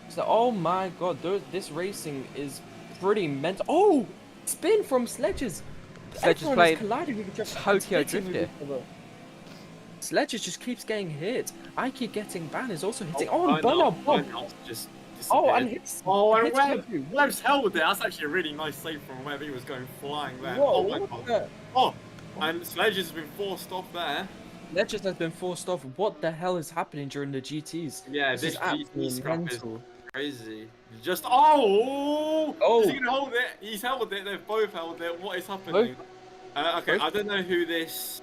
So, oh my god, this racing is pretty mental. Oh, spin from Sledges.
Sledges playing Tokyo Drift here.
Sledges just keeps getting hit. Aki getting banned is also hitting. And Burnout
just.
And hits.
And Webb's held it. That's actually a really nice save from Webb. He was going flying there.
Whoa,
oh my god. Oh, and Sledges has been forced off there.
Sledges has been forced off. What the hell is happening during the GTs?
Yeah,
this is absolutely mental.
Crazy. Just is he gonna hold it? He's held it. They've both held it. What is happening? Okay, I don't know who this.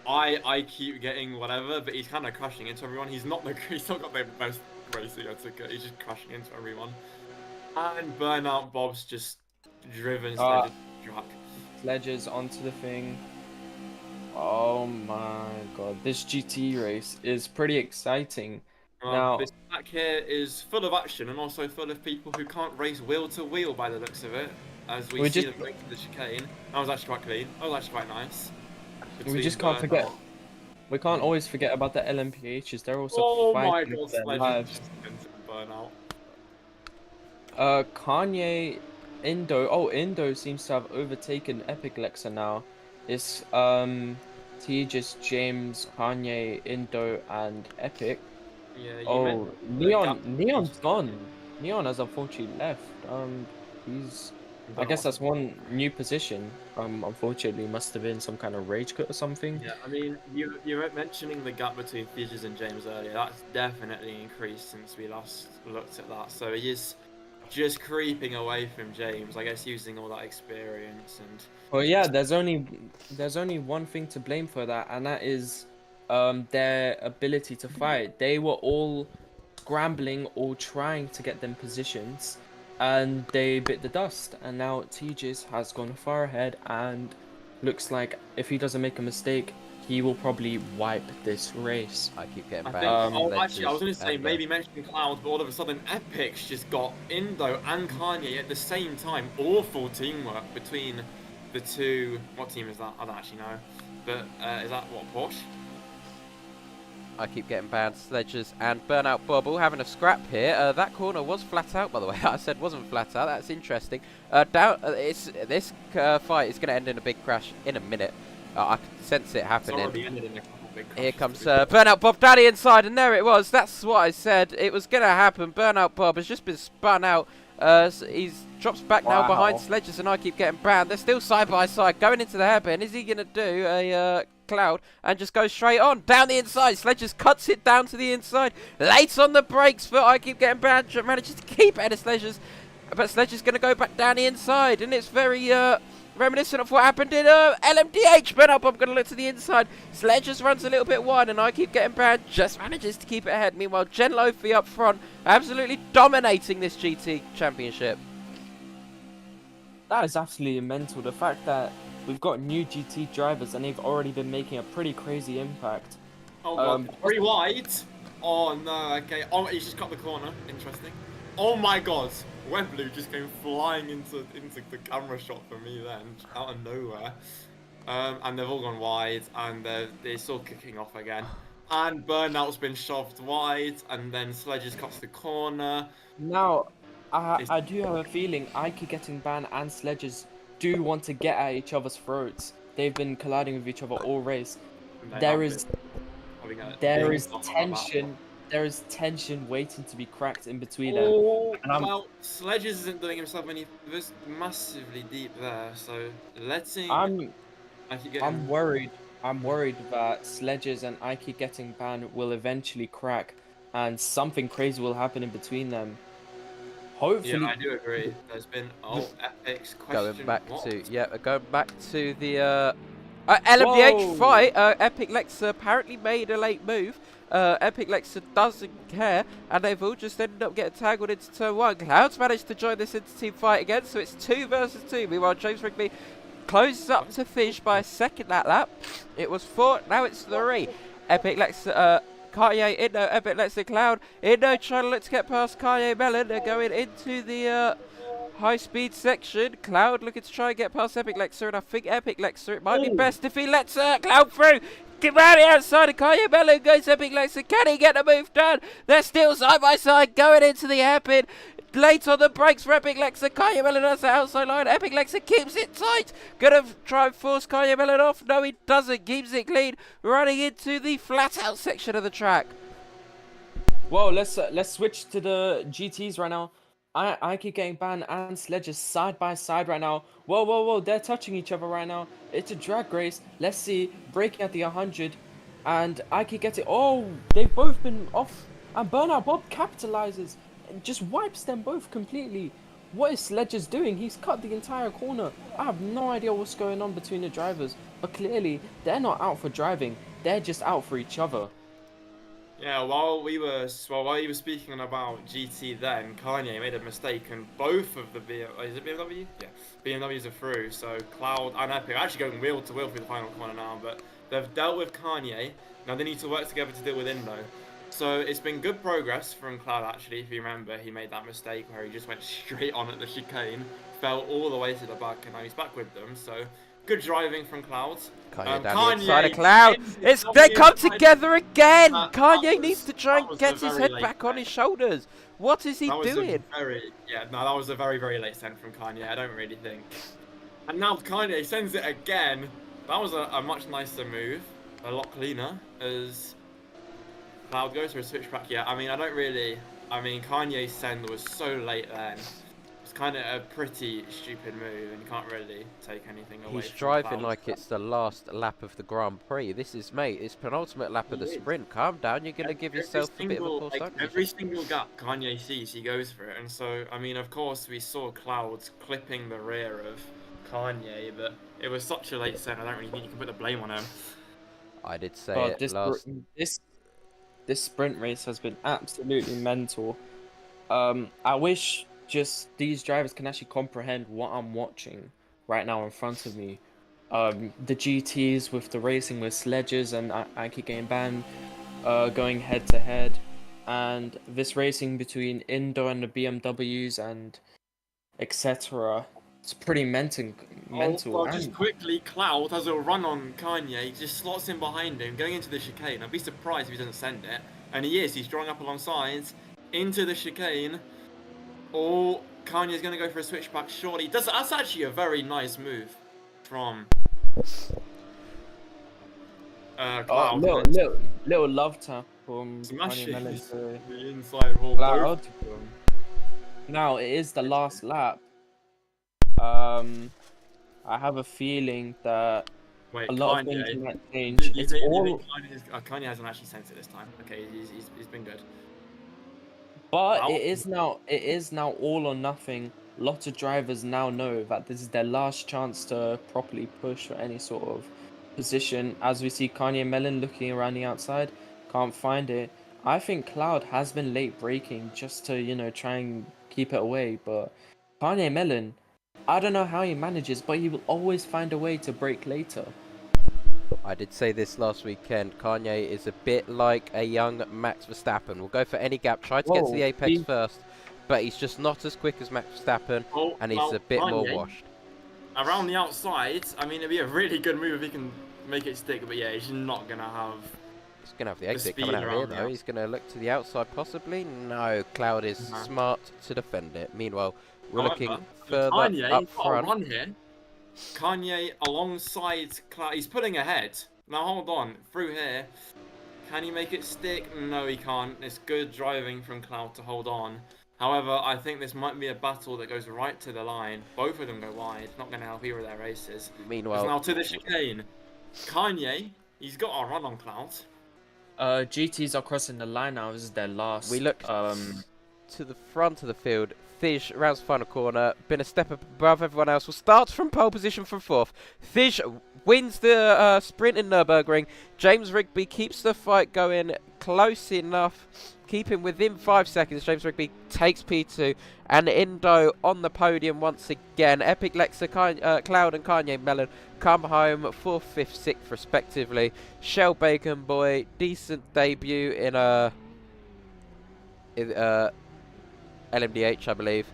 I keep getting whatever, but he's kind of crashing into everyone. He's not he's not got the best racing etiquette. He's just crashing into everyone. And Burnout Bob's just driven Sledge's track.
Sledges onto the thing. Oh my god, this GT race is pretty exciting. Now,
this track here is full of action and also full of people who can't race wheel to wheel by the looks of it. As we see them going to the chicane. That was actually quite clean. That was actually quite nice.
We just can't forget. We can't always forget about the LMPHs. They're also fighting for their lives.
Burnout.
Kanye, Indo. Oh, Indo seems to have overtaken Epic Lexa now. It's Tejas, James, Kanye, Indo, and Epic.
Yeah.
Neon's gone. Neon has unfortunately left. He's. I guess that's one new position. Unfortunately, must have been some kind of rage quit or something.
Yeah, I mean, you were mentioning the gap between Tejas and James earlier. That's definitely increased since we last looked at that. So he is just creeping away from James. I guess using all that experience and.
Well, yeah. There's only one thing to blame for that, and that is their ability to fight. They were all scrambling, all trying to get them positions, and they bit the dust. And now Tejas has gone far ahead, and looks like if he doesn't make a mistake, he will probably wipe this race.
I keep getting back.
Actually, I was going to say maybe mentioning Cloud, but all of a sudden Epic's just got Indo and Kanye at the same time. Awful teamwork between the two. What team is that? I don't actually know. But is that what, Porsche?
I keep getting banned. Sledges and Burnout Bob all having a scrap here. That corner was flat out, by the way. I said wasn't flat out. That's interesting. This fight is going to end in a big crash in a minute. I can sense it happening. Here comes Burnout Bob down the inside, and there it was. That's what I said. It was going to happen. Burnout Bob has just been spun out. He's drops back now behind Sledges, and I keep getting banned. They're still side by side going into the hairpin. Is he going to do a Cloud and just go straight on down the inside? Sledges cuts it down to the inside, late on the brakes, but I keep getting banned. Manages to keep ahead of Sledges, but Sledges going to go back down the inside, and it's very reminiscent of what happened in LMDH. But up, I'm going to look to the inside. Sledges runs a little bit wide, and I keep getting banned. Just manages to keep it ahead. Meanwhile, Jen Lofi up front, absolutely dominating this GT championship.
That is absolutely mental. The fact that we've got new GT drivers and they've already been making a pretty crazy impact.
Oh god, very wide. Oh no, okay. Oh, he's just cut the corner. Interesting. Oh my god, Webblue just came flying into the camera shot for me then, out of nowhere. And they've all gone wide, and they're still kicking off again. And Burnout's been shoved wide, and then Sledges cuts the corner.
Now, I do have a feeling Ike getting banned and Sledges do want to get at each other's throats. They've been colliding with each other all race. There is tension. There is tension waiting to be cracked in between them.
Well, Sledges isn't doing himself any massively deep there, so letting.
I'm worried. I'm worried that Sledges and Ike getting banned will eventually crack, and something crazy will happen in between them. Hopefully.
Yeah, I do agree. There's been Epic's question.
Going back to the LMDH fight. Epic Lexa apparently made a late move. Epic Lexa doesn't care, and they've all just ended up getting tangled into turn 1. Cloud's managed to join this inter-team fight again, so it's 2 versus 2. Meanwhile, James Wrigley closes up to finish by a second that lap. It was 4, now it's 3. Epic Lexa, Kanye, Indo, Epic Lexa, Cloud. Indo trying to look to get past Kanye Mellon. They're going into the high-speed section. Cloud looking to try and get past Epic Lexa, and I think Epic Lexa, it might be best if he lets Cloud through. Get around the outside of Kanye Mellon, goes Epic Lexa. Can he get the move done? They're still side by side going into the hairpin. Late on the brakes for Epic Lexa. Kanye Mellon has the outside line. Epic Lexa keeps it tight. Gonna try and force Kanye Mellon off. No, he doesn't. Keeps it clean. Running into the flat out section of the track.
Whoa, let's switch to the GTs right now. I keep getting banned and Sledges side by side right now. Whoa, they're touching each other right now. It's a drag race. Let's see, breaking at the 100, and I keep getting. Oh, they've both been off, and Burnout Bob capitalizes and just wipes them both completely. What is Sledges doing? He's cut the entire corner. I have no idea what's going on between the drivers, but clearly they're not out for driving. They're just out for each other.
Yeah, while you were speaking about GT, then Kanye made a mistake, and both of the is it BMW? Yeah, BMWs are through. So Cloud and Epic are actually going wheel to wheel through the final corner now, but they've dealt with Kanye. Now they need to work together to deal with Indo. So it's been good progress from Cloud actually. If you remember, he made that mistake where he just went straight on at the chicane, fell all the way to the back, and now he's back with them. So good driving from Cloud.
Kanye down the inside of Cloud. They come together again. Kanye needs to try and get his head back on his shoulders. What is he doing?
That was a very, very late send from Kanye. I don't really think. And now Kanye sends it again. That was a much nicer move, a lot cleaner as Cloud goes for a switchback. Yeah, I mean, Kanye's send was so late then. It's kind of a pretty stupid move, and you can't really take anything away.
He's driving like it's the last lap of the Grand Prix. This is, mate, it's penultimate lap of the sprint. Calm down, you're going to give yourself a bit of a false
every single gap Kanye sees, he goes for it. And so, I mean, of course, we saw Clouds clipping the rear of Kanye, but it was such a late set, I don't really think you can put the blame on him.
I did say
But
it last...
this sprint race has been absolutely mental. I wish just these drivers can actually comprehend what I'm watching right now in front of me. The GTs with the racing with Sledges and I keep getting banned, going head to head, and this racing between Indo and the BMWs and etc. It's pretty mental.
Just quickly, Cloud has a run on Kanye, just slots in behind him, going into the chicane. I'd be surprised if he doesn't send it. And he is, he's drawing up alongside, into the chicane. Oh, Kanye's going to go for a switchback, surely. That's actually a very nice move from Cloud.
Little love tap from
Smashes
Kanye
the inside wall.
Cloud. Now, it is the last lap. I have a feeling that a lot of things might change.
Kanye hasn't actually sent it this time. Okay, he's been good.
But it is now all or nothing. Lots of drivers now know that this is their last chance to properly push for any sort of position. As we see Kanye Melon looking around the outside, can't find it. I think Cloud has been late braking just to, try and keep it away. But Kanye Melon, I don't know how he manages, but he will always find a way to brake later.
I did say this last weekend. Kanye is a bit like a young Max Verstappen. Will go for any gap, try to get to the apex first, but he's just not as quick as Max Verstappen, and he's a bit more washed.
Around the outside, I mean, it'd be a really good move if he can make it stick, but yeah, he's not going to have...
He's going to have the exit coming out here, though. He's going to look to the outside, possibly. No, Cloud is smart to defend it. Meanwhile, we're looking further up front.
Run here. Kanye alongside Cloud. He's pulling ahead. Now hold on. Through here. Can he make it stick? No, he can't. It's good driving from Cloud to hold on. However, I think this might be a battle that goes right to the line. Both of them go wide. Not going to help either of their races.
Meanwhile,
now to the chicane. Kanye, he's got a run on Cloud.
GTs are crossing the line now. This is their last.
We look to the front of the field. Thij rounds the final corner, been a step above everyone else, will start from pole position from fourth. Thij wins the sprint in Nurburgring. James Rigby keeps the fight going close enough, keeping within 5 seconds. James Rigby takes P2, and Indo on the podium once again. Epic Lexa, Cloud and Kanye Melon come home 4th, 5th, 6th respectively. Shell Bacon Boy, decent debut in LMDH, I believe.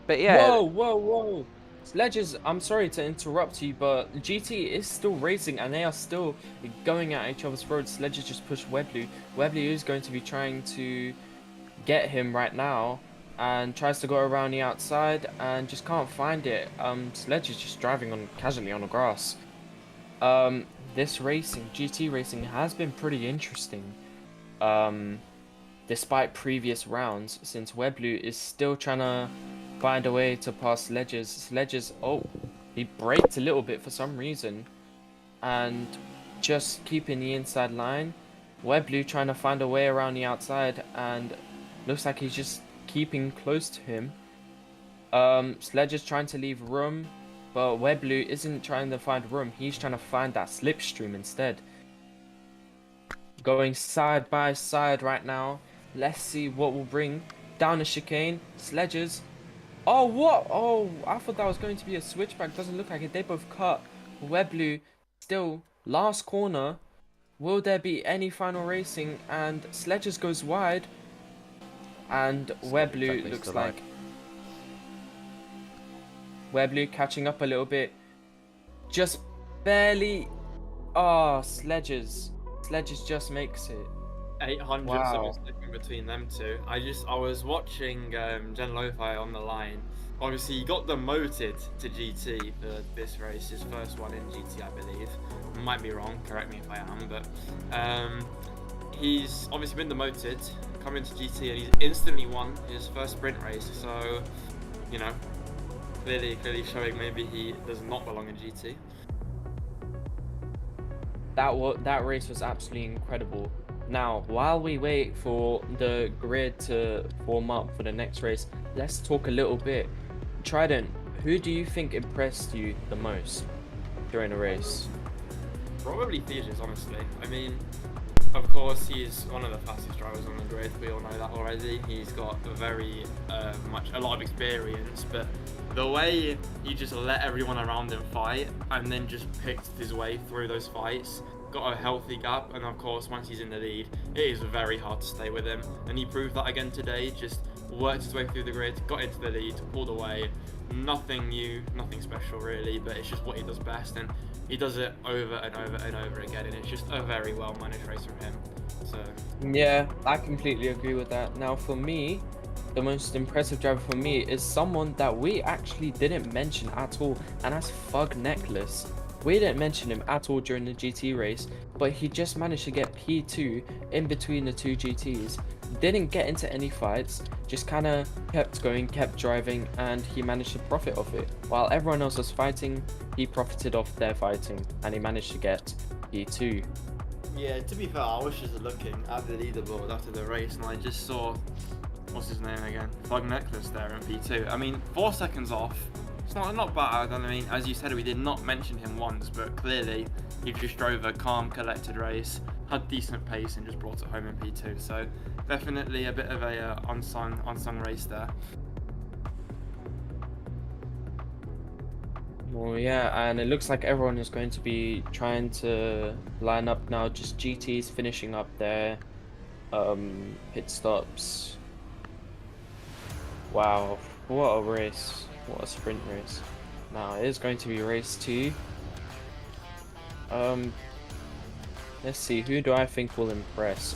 But yeah.
Whoa. Sledges, I'm sorry to interrupt you, but GT is still racing and they are still going at each other's throats. Sledges just pushed Weblu. Weblu is going to be trying to get him right now and tries to go around the outside and just can't find it. Sledge is just driving casually on the grass. This racing, GT racing, has been pretty interesting. Despite previous rounds, since Weblu is still trying to find a way to pass Sledges. Sledges, he braked a little bit for some reason and just keeping the inside line. Weblu trying to find a way around the outside and looks like he's just keeping close to him. Sledge is trying to leave room, but Webblue isn't trying to find room. He's trying to find that slipstream instead. Going side by side right now. Let's see what will bring down the chicane. Sledges. Oh, what? Oh, I thought that was going to be a switchback. Doesn't look like it. They both cut. Webblue still last corner. Will there be any final racing? And Sledges goes wide. And Webblue
Exactly,
looks
still
like Webblue catching up a little bit. Just barely. Oh, Sledges. Sledges just makes it.
800
Wow.
something between them two. I was watching Gen Lo-Fi on the line. Obviously, he got demoted to GT for this race, his first one in GT, I believe. Might be wrong, correct me if I am, but he's obviously been demoted, come into GT, and he's instantly won his first sprint race. So, you know, clearly showing maybe he does not belong in GT.
That race was absolutely incredible. Now, while we wait for the grid to form up for the next race, let's talk a little bit. Trident, who do you think impressed you the most during the race?
Probably Thesis, honestly. I mean, of course, he's one of the fastest drivers on the grid. We all know that already. He's got a lot of experience, but the way he just let everyone around him fight and then just picked his way through those fights, got a healthy gap, and of course, once he's in the lead, it is very hard to stay with him. And he proved that again today. Just worked his way through the grid, got into the lead, pulled away. Nothing new, nothing special really, but it's just what he does best, and he does it over and over and over again, and it's just a very well managed race from him. So
Yeah, I completely agree with that. Now, for me, the most impressive driver for me is someone that we actually didn't mention at all, and that's Fug Necklace. We didn't mention him at all during the GT race, but he just managed to get P2 in between the two GTs. Didn't get into any fights, just kind of kept going, kept driving, and he managed to profit off it. While everyone else was fighting, he profited off their fighting, and he managed to get P2.
yeah, to be fair, I was just looking at the leaderboard after the race, and I just saw, what's his name again? Fug Necklace there in P2. I mean, 4 seconds off. It's not bad. I mean, as you said, we did not mention him once, but clearly he just drove a calm, collected race, had decent pace, and just brought it home in P2. So definitely a bit of a unsung race there.
Well, yeah, and it looks like everyone is going to be trying to line up now. Just GTs finishing up their pit stops. Wow, what a race. What a sprint race. Now, it is going to be race 2. Let's see, who do I think will impress?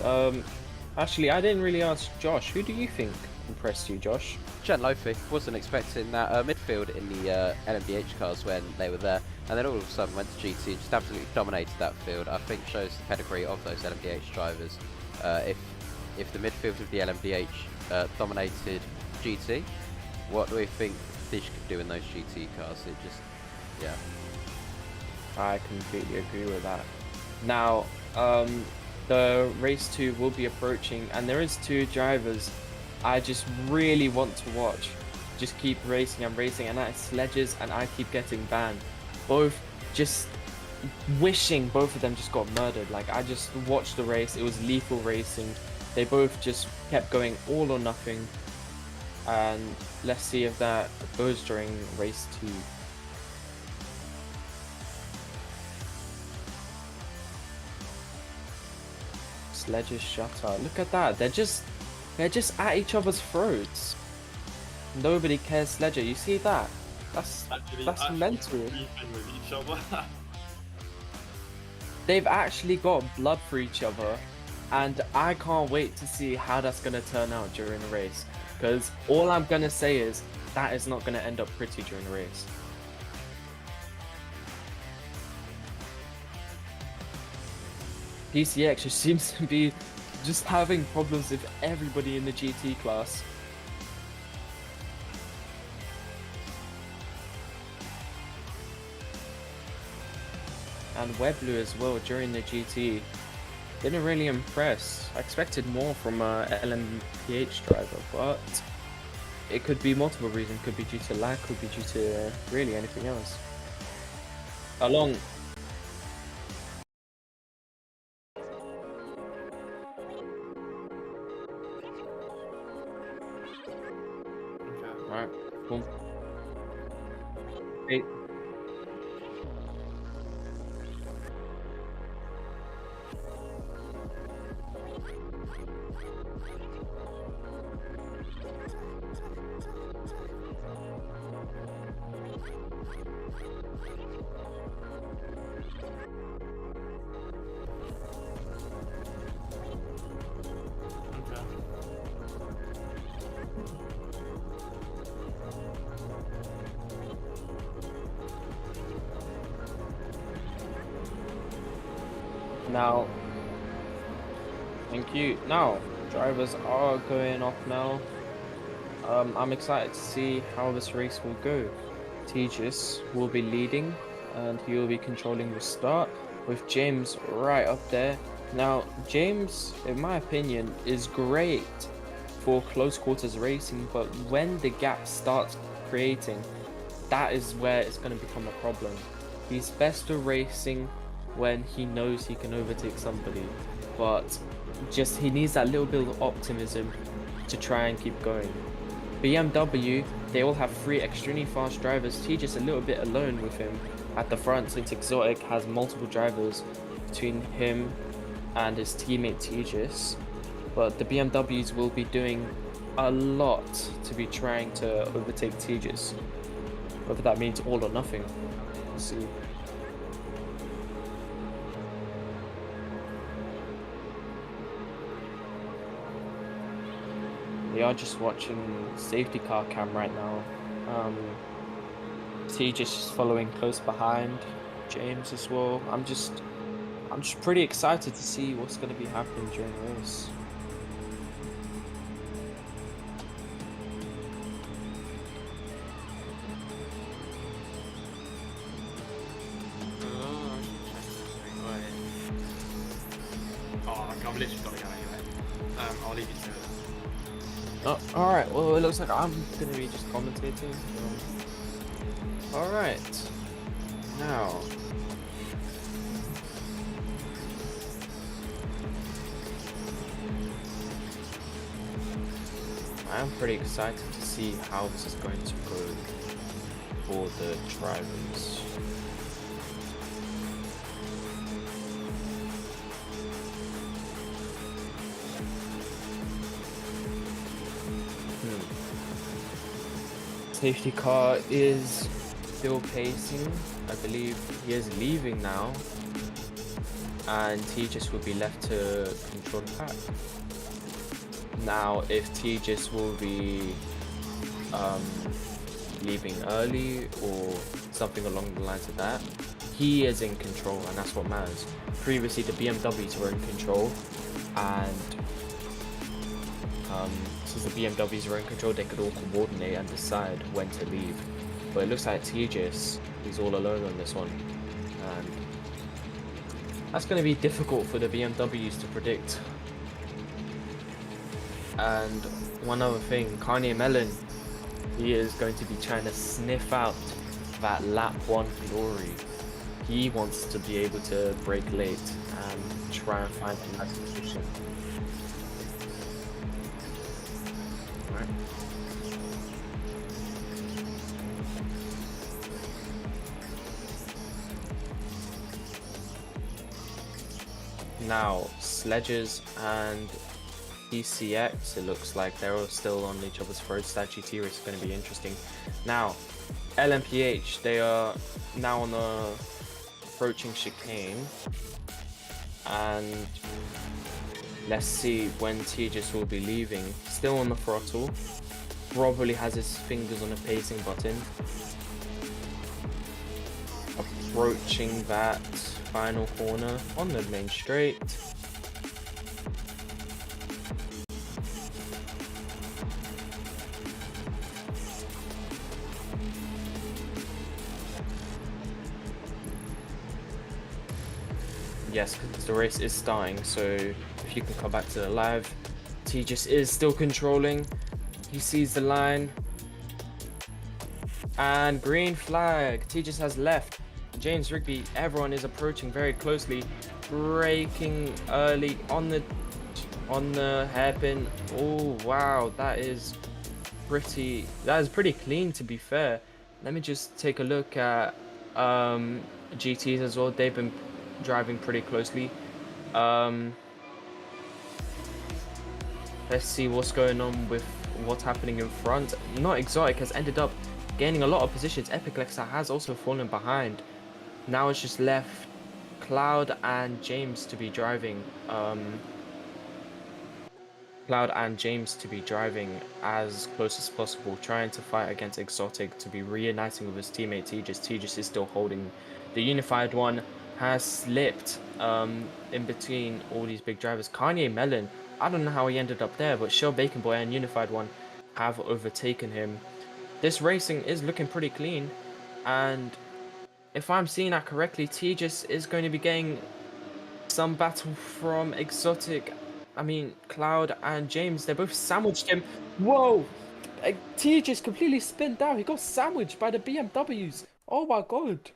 Actually, I didn't really ask Josh. Who do you think impressed you, Josh?
Jen Lofi wasn't expecting that midfield in the LMDH cars when they were there, and then all of a sudden went to GT and just absolutely dominated that field. I think shows the pedigree of those LMDH drivers. If the midfield of the LMDH dominated GT, what do we think Fish could do in those GT cars? It just, yeah.
I completely agree with that. Now, the race 2 will be approaching, and there is 2 drivers I just really want to watch. Just keep racing and racing, and that's Sledges and I Keep Getting Banned. Both just wishing both of them just got murdered. Like, I just watched the race. It was lethal racing. They both just kept going all or nothing. And let's see if that goes during race 2. Sledges shutter. Look at that. They're just at each other's throats. Nobody cares Sledger. You see that? That's mental.
With each other.
They've actually got blood for each other, and I can't wait to see how that's gonna turn out during the race. Because all I'm gonna say is that is not gonna end up pretty during the race. PCX just seems to be just having problems with everybody in the GT class. And Webblue as well during the GT didn't really impress. I expected more from a LMPH driver, but it could be multiple reasons. Could be due to lag, could be due to really anything else. Along.
Okay.
Alright, cool. 8.
Okay.
Now, thank you. Now, drivers are going off now. I'm excited to see how this race will go. Tejas will be leading, and he will be controlling the start, with James right up there. Now, James, in my opinion, is great for close quarters racing, but when the gap starts creating, that is where it's going to become a problem. He's best at racing when he knows he can overtake somebody, but just he needs that little bit of optimism to try and keep going. BMW, they all have 3 extremely fast drivers. He's just a little bit alone with him at the front, since Exotic has multiple drivers between him and his teammate Tejas. But the BMWs will be doing a lot to be trying to overtake Tejas. Whether that means all or nothing, we'll see. We are just watching safety car cam right now. Tejas just following close behind James as well. I'm just pretty excited to see what's going to be happening during the race.
Oh, I've literally got to go anyway. I'll leave you to it.
Oh, alright, well it looks like I'm going to be just commentating. Alright, now. I am pretty excited to see how this is going to go for the drivers. Safety car is still pacing. I believe he is leaving now, and Tejas will be left to control the pack. Now, if Tejas will be leaving early or something along the lines of that, he is in control, and that's what matters. Previously, the BMWs were in control, and since the BMWs were in control, they could all coordinate and decide when to leave. But it looks like Tejas, he's all alone on this one, and that's going to be difficult for the BMWs to predict. And one other thing, Kanye Mellon, he is going to be trying to sniff out that lap 1 glory. He wants to be able to brake late and try and find a nice position. Alright. Now, Sledges and PCX, it looks like they're all still on each other's throats. That GT race is going to be interesting. Now, LMPH, they are now on the approaching chicane, and let's see when Tejas will be leaving. Still on the throttle, probably has his fingers on the pacing button. Approaching that final corner on the main straight. Yes, because the race is starting, so if you can come back to the live, Tejas is still controlling. He sees the line. And green flag. Tejas has left. James Rigby, everyone is approaching very closely. Braking early on the hairpin. Oh wow, that is pretty clean, to be fair. Let me just take a look at GTs as well. They've been driving pretty closely. Let's see what's going on with what's happening in front. Not Exotic has ended up gaining a lot of positions. Epic Lexa has also fallen behind. Now it's just left Cloud and James to be driving. Cloud and James to be driving as close as possible, trying to fight against Exotic to be reuniting with his teammate Tejas. Tejas is still holding the unified one, has slipped in between all these big drivers. Kanye Melon, I don't know how he ended up there, but Shell Bacon Boy and Unified One have overtaken him. This racing is looking pretty clean, and if I'm seeing that correctly, Tejas is going to be getting some battle from Exotic. I mean, Cloud and James, they both sandwiched him. Whoa! Tejas completely spinned out. He got sandwiched by the BMWs. Oh my god.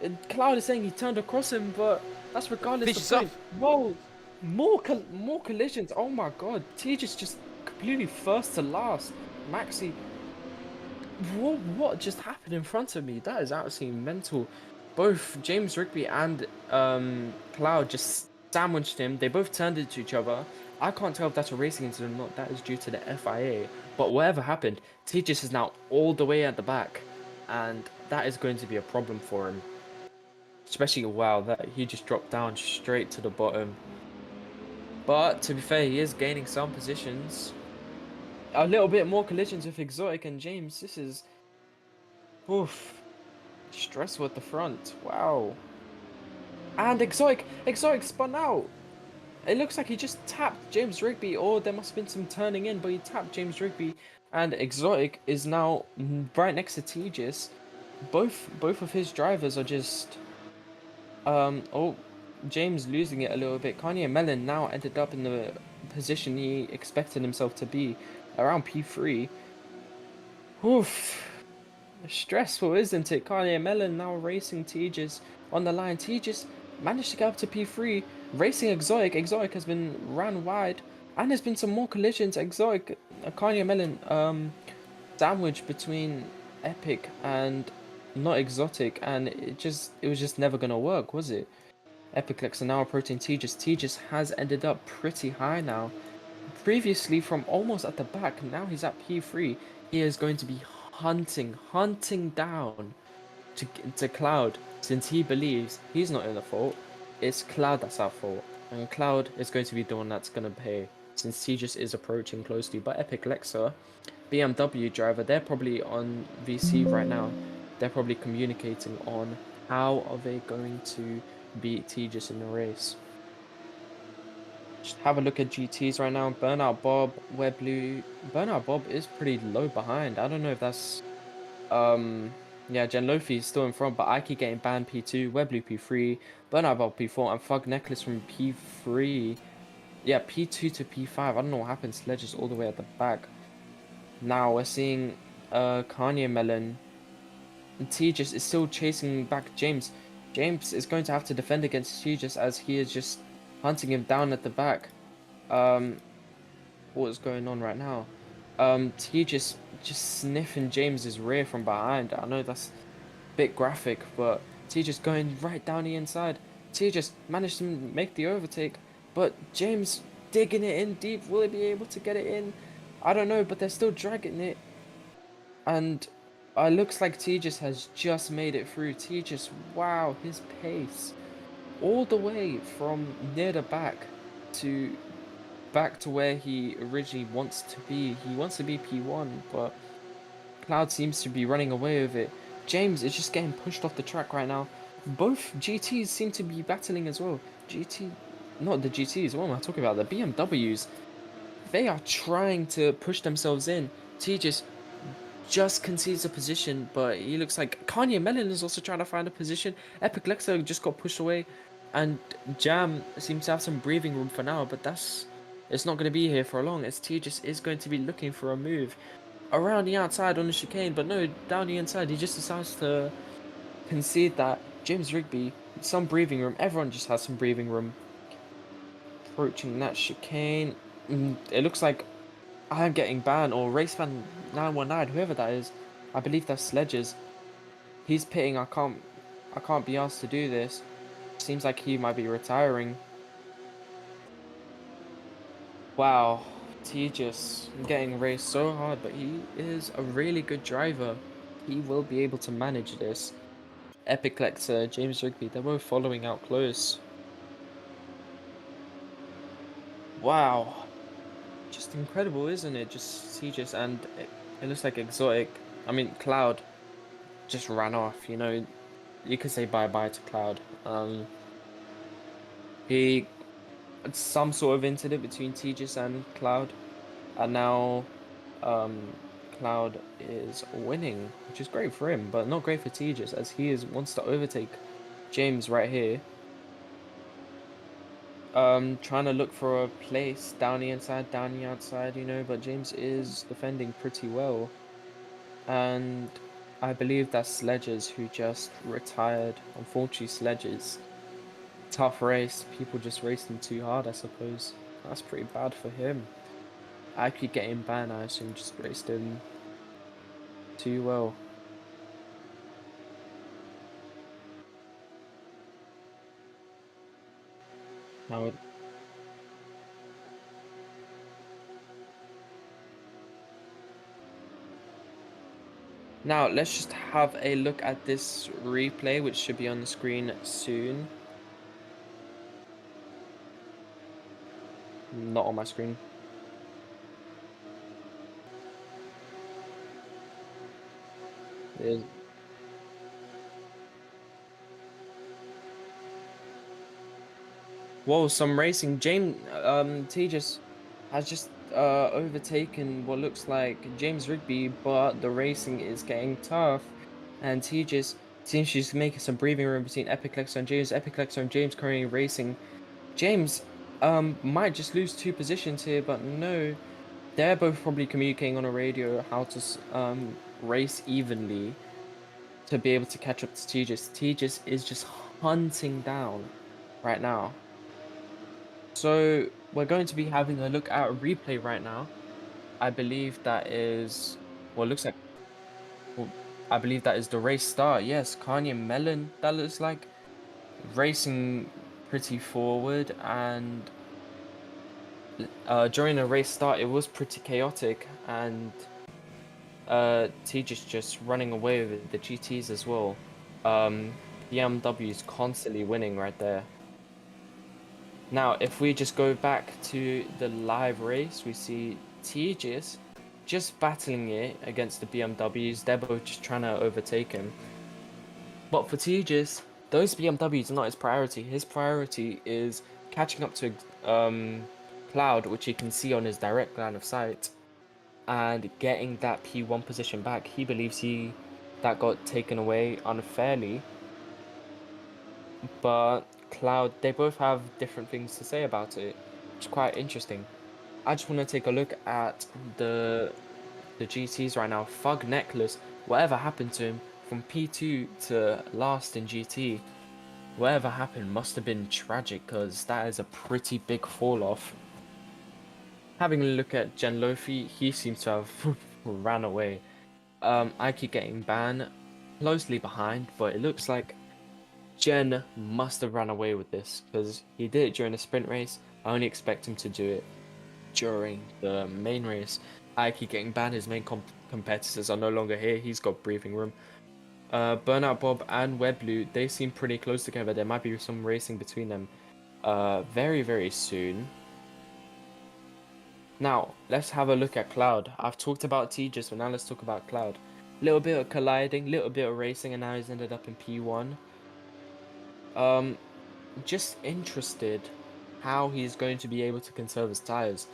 And Cloud is saying he turned across him, but that's regardless of the point. Whoa! More collisions. Oh my god. Tejas just completely first to last. Maxi. What just happened in front of me? That is absolutely mental. Both James Rigby and Cloud just sandwiched him. They both turned into each other. I can't tell if that's a racing incident or not. That is due to the FIA. But whatever happened, Tejas is now all the way at the back, and that is going to be a problem for him. Especially, wow, that he just dropped down straight to the bottom. But to be fair, he is gaining some positions. A little bit more collisions with Exotic and James. This is, oof, stressful at the front. Wow. And Exotic spun out. It looks like he just tapped James Rigby, or there must have been some turning in, but he tapped James Rigby, and Exotic is now right next to Tejas. Both of his drivers are just, James losing it a little bit. Kanye Melon now ended up in the position he expected himself to be, around P3. Oof. Stressful, isn't it? Kanye Melon now racing Tejas on the line. Tejas managed to get up to P3, racing Exotic. Exotic has been ran wide, and there's been some more collisions. Exotic, Kanye Melon, sandwich between Epic and not Exotic, and it was just never gonna work, was it? Epic Lex are now approaching Tejas. Tejas has ended up pretty high now. Previously from almost at the back, now he's at P3. He is going to be hunting down to Cloud, since he believes he's not in the fault. It's Cloud that's at fault, and Cloud is going to be the one that's going to pay, since Tejas is approaching closely. But Epic Lexa, BMW driver, they're probably on VC right now. They're probably communicating on how are they going to beat Tejas in the race. Just have a look at GTs right now. Burnout Bob, Web Blue. Burnout Bob is pretty low behind. I don't know if that's yeah, Jen Lofi is still in front, but Ike getting banned P2, Web Blue P3, Burnout Bob P4, and Fug Necklace from P3. Yeah, P2 to P5. I don't know what happened. Sledge is all the way at the back. Now we're seeing Kanye Melon, and Tejas is still chasing back James. James is going to have to defend against Tejas, as he is just hunting him down at the back. What is going on right now? Tejas just sniffing James's rear from behind. I know that's a bit graphic, but Tejas going right down the inside. Tejas managed to make the overtake, but James digging it in deep. Will he be able to get it in? I don't know, but they're still dragging it. And it looks like Tejas has just made it through. Tejas, wow, his pace. All the way from near the back to where he originally wants to be. He wants to be P1, but Cloud seems to be running away with it. James is just getting pushed off the track right now. Both GTs seem to be battling as well. Not the GTs, what am I talking about? The BMWs. They are trying to push themselves in. Tejas just concedes a position, but he looks like Kanye Melon is also trying to find a position. Epic Lexa just got pushed away, and Jam seems to have some breathing room for now, but that's it's not going to be here for long, as Tejas is going to be looking for a move around the outside on the chicane, but no, down the inside, he just decides to concede that. James Rigby, some breathing room, everyone just has some breathing room. Approaching that chicane, it looks like I'm getting banned, or Racefan 919, whoever that is, I believe that's Sledges. He's pitting, I can't be asked to do this. Seems like he might be retiring. Wow, Tejas getting raced so hard, but he is a really good driver. He will be able to manage this. Epic Lecter, James Rigby, they're both following out close. Wow, just incredible, isn't it? Just Tejas, and it looks like Exotic. I mean, Cloud just ran off. You know, you could say bye bye to Cloud. He some sort of incident between Tejas and Cloud, and now um, Cloud is winning, which is great for him, but not great for Tejas, as he wants to overtake James right here. Trying to look for a place down the inside, down the outside, you know, but James is defending pretty well. And I believe that's Sledges who just retired. Unfortunately, Sledges. Tough race. People just raced him too hard, I suppose. That's pretty bad for him. I could get him banned, I assume, just raced him too well. Now, now let's just have a look at this replay, which should be on the screen soon. Not on my screen. There's... Whoa, some racing. Tejas has just overtaken what looks like James Rigby, but the racing is getting tough. And Tejas seems she's making some breathing room between Epic Lexer and James. Epic Lexer and James currently racing. James might just lose 2 positions here, but no. They're both probably communicating on a radio how to race evenly to be able to catch up to Tejas. Tejas is just hunting down right now. So we're going to be having a look at a replay right now. I believe that is what looks like. Well, I believe that is the race start. Yes, Kanye Mellon. That looks like racing pretty forward, and during the race start, it was pretty chaotic, and Tejas just running away with the GTs as well. BMW is constantly winning right there. Now, if we just go back to the live race, we see Tejas just battling it against the BMWs. They're both just trying to overtake him. But for Tejas, those BMWs are not his priority. His priority is catching up to Cloud, which you can see on his direct line of sight, and getting that P1 position back. He believes that got taken away unfairly. But Cloud, they both have different things to say about it, which is quite interesting. I just want to take a look at the GTs right now. Fug Necklace, whatever happened to him from P2 to last in GT, whatever happened must have been tragic, because that is a pretty big fall off. Having a look at Jen Lofi, he seems to have ran away. I keep getting banned closely behind, but it looks like Jen must have run away with this, because he did it during the sprint race. I only expect him to do it during the main race. I keep getting banned. His main competitors are no longer here. He's got breathing room. Burnout Bob and Webblue, they seem pretty close together. There might be some racing between them very, very soon. Now, let's have a look at Cloud. I've talked about Tejas, so now let's talk about Cloud. Little bit of colliding, little bit of racing, and now he's ended up in P1. Just interested how he's going to be able to conserve his tires.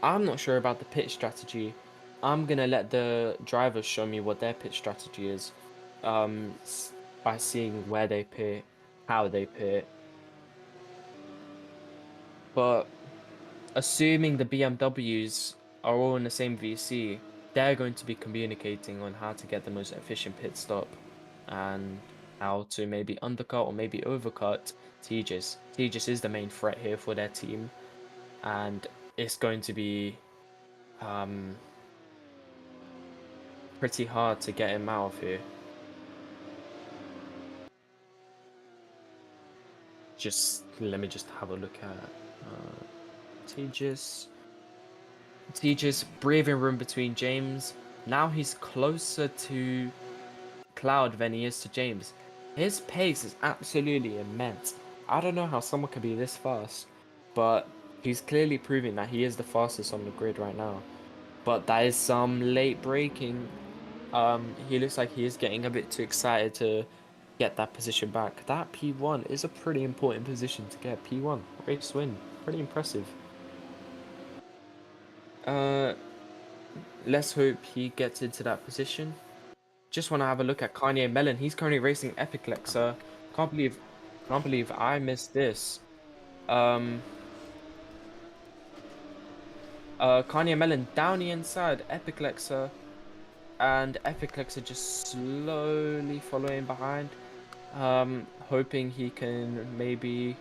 I'm not sure about the pit strategy. I'm gonna let the drivers show me what their pit strategy is, by seeing where they pit, how they pit. But assuming the BMWs are all in the same VC, they're going to be communicating on how to get the most efficient pit stop and how to maybe undercut or maybe overcut Tejas. Tejas is the main threat here for their team, and it's going to be pretty hard to get him out of here. Let me just have a look at Tejas. Tejas, breathing room between James. Now he's closer to Cloud than he is to James. His pace is absolutely immense. I don't know how someone can be this fast, but he's clearly proving that he is the fastest on the grid right now. But that is some late braking. He looks like he is getting a bit too excited to get that position back. That P1 is a pretty important position to get. P1, race win, pretty impressive. Let's hope he gets into that position. Just want to have a look at Kanye Melon. He's currently racing Epic Lexa. Can't believe I missed this. Kanye Melon down the inside, Epic Lexa, and Epic Lexa just slowly following behind, hoping he can maybe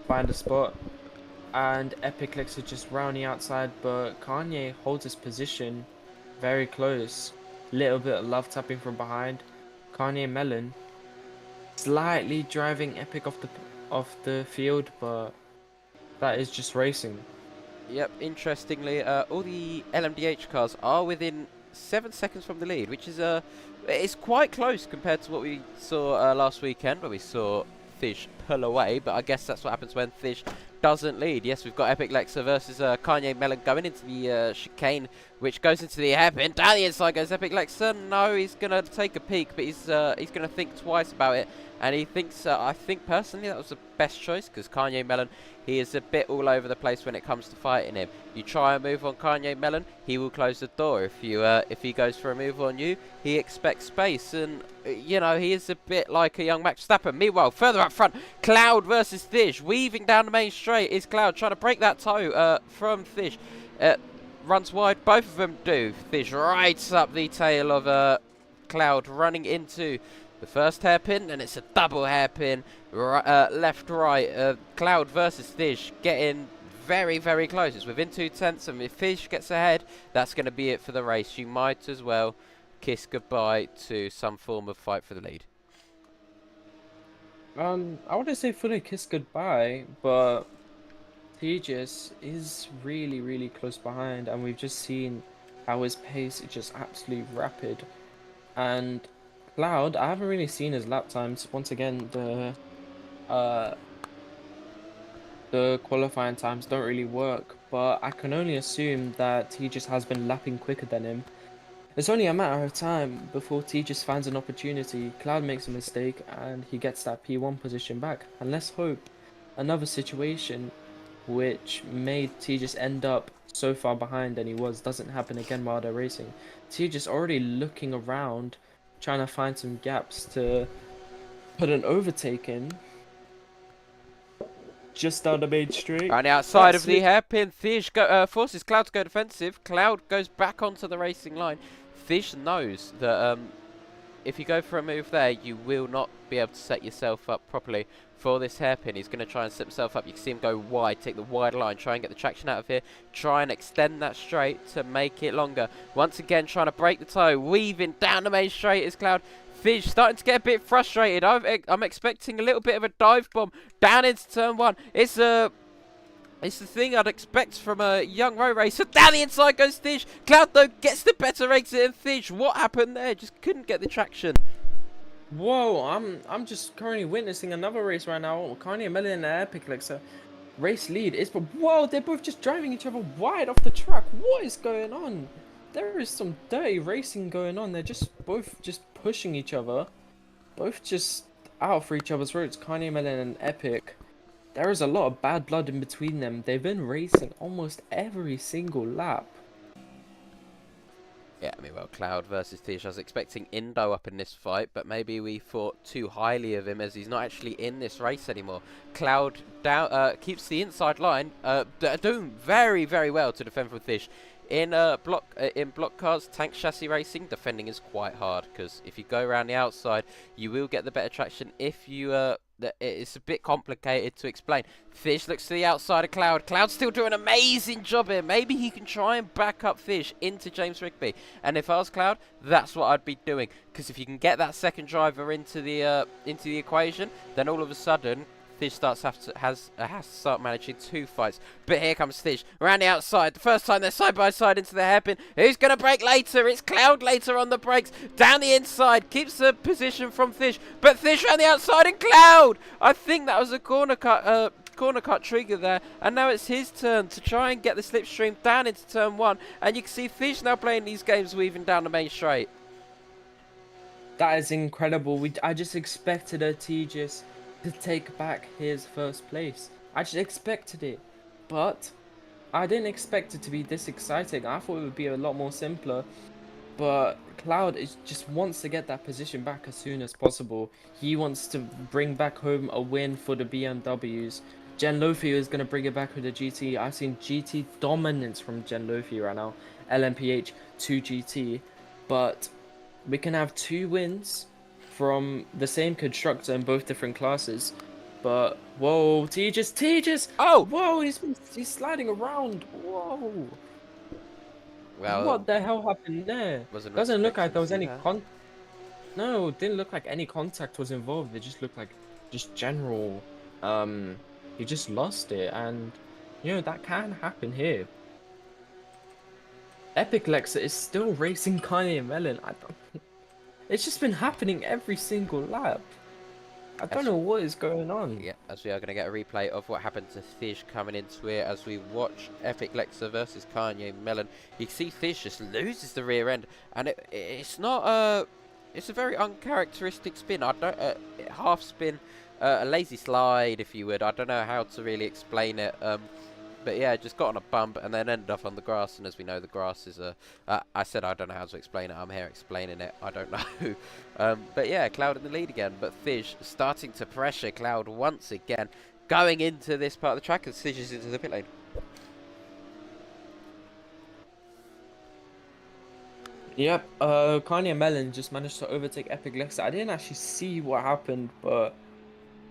find a spot. And Epic Lexa just round the outside, but Kanye holds his position very close. Little bit of love tapping from behind. Kanye Melon slightly driving Epic off the field, but that is just racing.
Yep, interestingly, all the LMDH cars are within 7 seconds from the lead, which is it's quite close compared to what we saw last weekend, where we saw Fish pull away. But I guess that's what happens when Fish doesn't lead. Yes, we've got Epic Lexa versus Kanye Melon going into the chicane, which goes into the hairpin. Down the inside goes Epic Lexa. No, he's gonna take a peek, but he's gonna think twice about it, and he thinks. I think personally that was the best choice, because Kanye Melon, he is a bit all over the place when it comes to fighting him. You try a move on Kanye Melon, he will close the door. If he goes for a move on you, he expects space, and you know, he is a bit like a young Max Verstappen. Meanwhile, further up front, Cloud versus Thish, weaving down the main straight is Cloud, trying to break that toe from Thish. Runs wide, both of them do. Thish right up the tail of Cloud, running into the first hairpin, and it's a double hairpin, left, right. Cloud versus Thish, getting very, very close. It's within 2/10, and if Thish gets ahead, that's going to be it for the race. You might as well kiss goodbye to some form of fight for the lead.
I wouldn't say fully kiss goodbye, but Tejas is really, really close behind, and we've just seen how his pace is just absolutely rapid. And Cloud, I haven't really seen his lap times. Once again, the qualifying times don't really work, but I can only assume that Tejas has been lapping quicker than him. It's only a matter of time before Tejas finds an opportunity. Cloud makes a mistake and he gets that P1 position back. And let's hope another situation which made Tejas end up so far behind than he was doesn't happen again while they're racing. Tejas already looking around, trying to find some gaps to put an overtake in. Just down the main straight.
And outside of the hairpin, Thish forces Cloud to go defensive. Cloud goes back onto the racing line. Thish knows that if you go for a move there, you will not be able to set yourself up properly for this hairpin. He's going to try and set himself up. You can see him go wide, take the wide line, try and get the traction out of here, try and extend that straight to make it longer. Once again, trying to break the toe, weaving down the main straight is Cloud. Fish starting to get a bit frustrated. I'm expecting a little bit of a dive bomb down into turn one. It's the thing I'd expect from a young road racer. Down the inside goes Thish. Cloud though gets the better exit than Thish. What happened there? Just couldn't get the traction.
Whoa, I'm just currently witnessing another race right now. Kanye Melon and Epic Lexa race lead is, but whoa, they're both just driving each other wide off the track. What is going on? There is some dirty racing going on. They're both pushing each other, both just out for each other's roads. Kanye Melon and Epic. There is a lot of bad blood in between them. They've been racing almost every single lap.
Yeah, I mean, well, Cloud versus Tish. I was expecting Indo up in this fight, but maybe we thought too highly of him as he's not actually in this race anymore. Cloud down keeps the inside line, doing very, very well to defend from Tish. In block cars, tank chassis racing, defending is quite hard because if you go around the outside, you will get the better traction. If you it's a bit complicated to explain. Fish looks to the outside of Cloud. Cloud's still doing an amazing job here. Maybe he can try and back up Fish into James Rigby. And if I was Cloud, that's what I'd be doing. Because if you can get that second driver into the equation, then all of a sudden Fish has to start managing 2 fights. But here comes Fish around the outside. The first time they're side by side into the hairpin. Who's going to brake later? It's Cloud later on the brakes. Down the inside. Keeps the position from Fish. But Fish around the outside and Cloud. I think that was a corner cut trigger there. And now it's his turn to try and get the slipstream down into turn 1. And you can see Fish now playing these games weaving down the main straight.
That is incredible. I just expected Atigis to take back his first place. I just expected it, but I didn't expect it to be this exciting. I thought it would be a lot more simpler, but Cloud just wants to get that position back as soon as possible. He wants to bring back home a win for the BMWs. Jen Lofi is going to bring it back with the GT. I've seen GT dominance from Jen Lofi right now, LMPH to GT, but we can have 2 wins from the same constructor in both different classes. But whoa, Tejas! Oh, whoa, he's sliding around. Whoa.
Well,
what the hell happened there? Doesn't look like there was any No, it didn't look like any contact was involved. It just looked like just general. He just lost it, and you know that can happen here. Epic Lexa is still racing Kanye and Melon. It's just been happening every single lap. I don't know what is going on.
Yeah, as we are going to get a replay of what happened to Fish coming into it as we watch Epic Lexa versus Kanye Melon. You can see Fish just loses the rear end, and it's not it's a very uncharacteristic spin. I don't half spin, a lazy slide, if you would. I don't know how to really explain it. But yeah, just got on a bump and then ended up on the grass. And as we know, the grass is I said I don't know how to explain it. I'm here explaining it. I don't know. But yeah, Cloud in the lead again. But Fish starting to pressure Cloud once again. Going into this part of the track as Fish is into the pit lane.
Yep, Kanye Melon just managed to overtake Epic Lexa. I didn't actually see what happened, but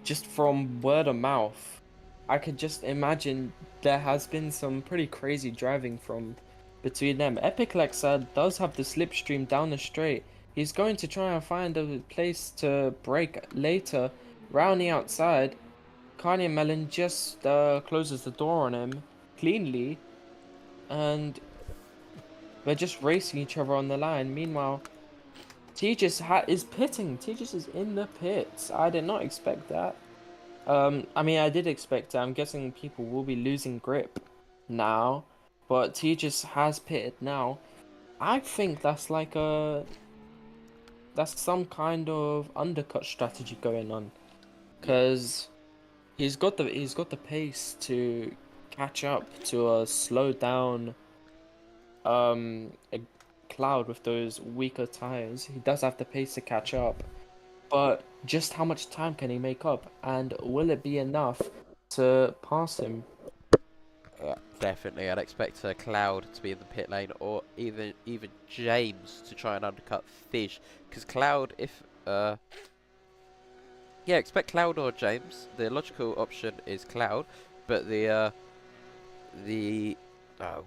just from word of mouth, I could just imagine there has been some pretty crazy driving from between them. Epic Lexa does have the slipstream down the straight. He's going to try and find a place to brake later. Round the outside, Kanye Melon just closes the door on him cleanly, and they're just racing each other on the line. Meanwhile, Tejas is pitting. Tejas is in the pits. I did not expect that. I mean, I did expect it. I'm guessing people will be losing grip now, but Tejas has pitted now. I think that's like that's some kind of undercut strategy going on, because he's got the pace to catch up to a slow down a Cloud with those weaker tires. He does have the pace to catch up. But just how much time can he make up, and will it be enough to pass him?
Yeah, definitely. I'd expect Cloud to be in the pit lane, or even James to try and undercut Fish. Because Cloud, yeah, expect Cloud or James. The logical option is Cloud, but the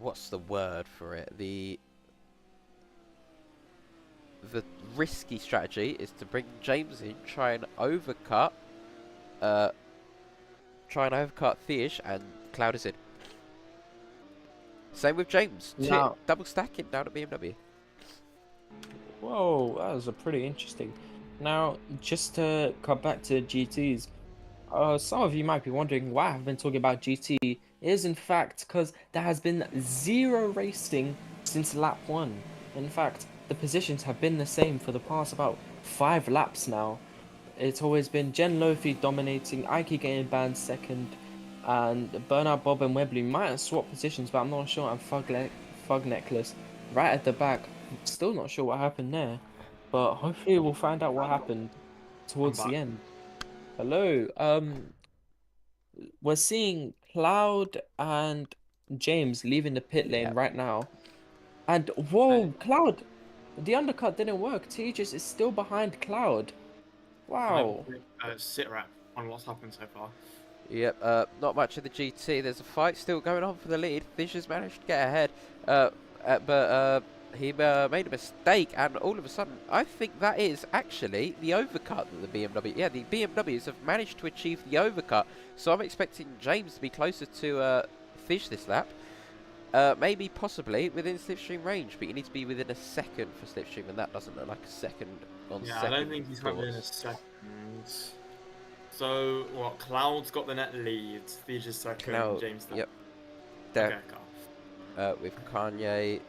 what's the word for it? The risky strategy is to bring James in, try and overcut Fish, and Cloud is in. Same with James. Double stacking down at BMW.
Whoa, that was a pretty interesting. Now, just to cut back to GTs, some of you might be wondering why I've been talking about GT. It is in fact because there has been 0 racing since lap 1. In fact, the positions have been the same for the past about 5 laps now. It's always been Jen Lofi dominating, Ike getting banned second, and Burnout Bob and Webley might have swapped positions, but I'm not sure, and Fug Necklace right at the back still not sure what happened there, but hopefully we'll find out what happened towards the
back.
end. Hello. We're seeing Cloud and James leaving the pit lane
Yeah.
right now. And whoa, Cloud! The undercut didn't work. Tejas is still behind Cloud. Wow.
Sit rep on what's happened so far.
Yep, not much of the GT. There's a fight still going on for the lead. Fisher's managed to get ahead, but he made a mistake, and all of a sudden, I think that is actually the overcut that the BMW... Yeah, the BMWs have managed to achieve the overcut, so I'm expecting James to be closer to Fish this lap. Maybe, possibly, within slipstream range, but you need to be within a second for slipstream, and that doesn't look like a second on
Yeah,
second.
I don't think he's coming in a second. So, what? Cloud's got the net lead. Theja's second.
Cloud,
James third.
yep.
Okay, cool.
With Kanye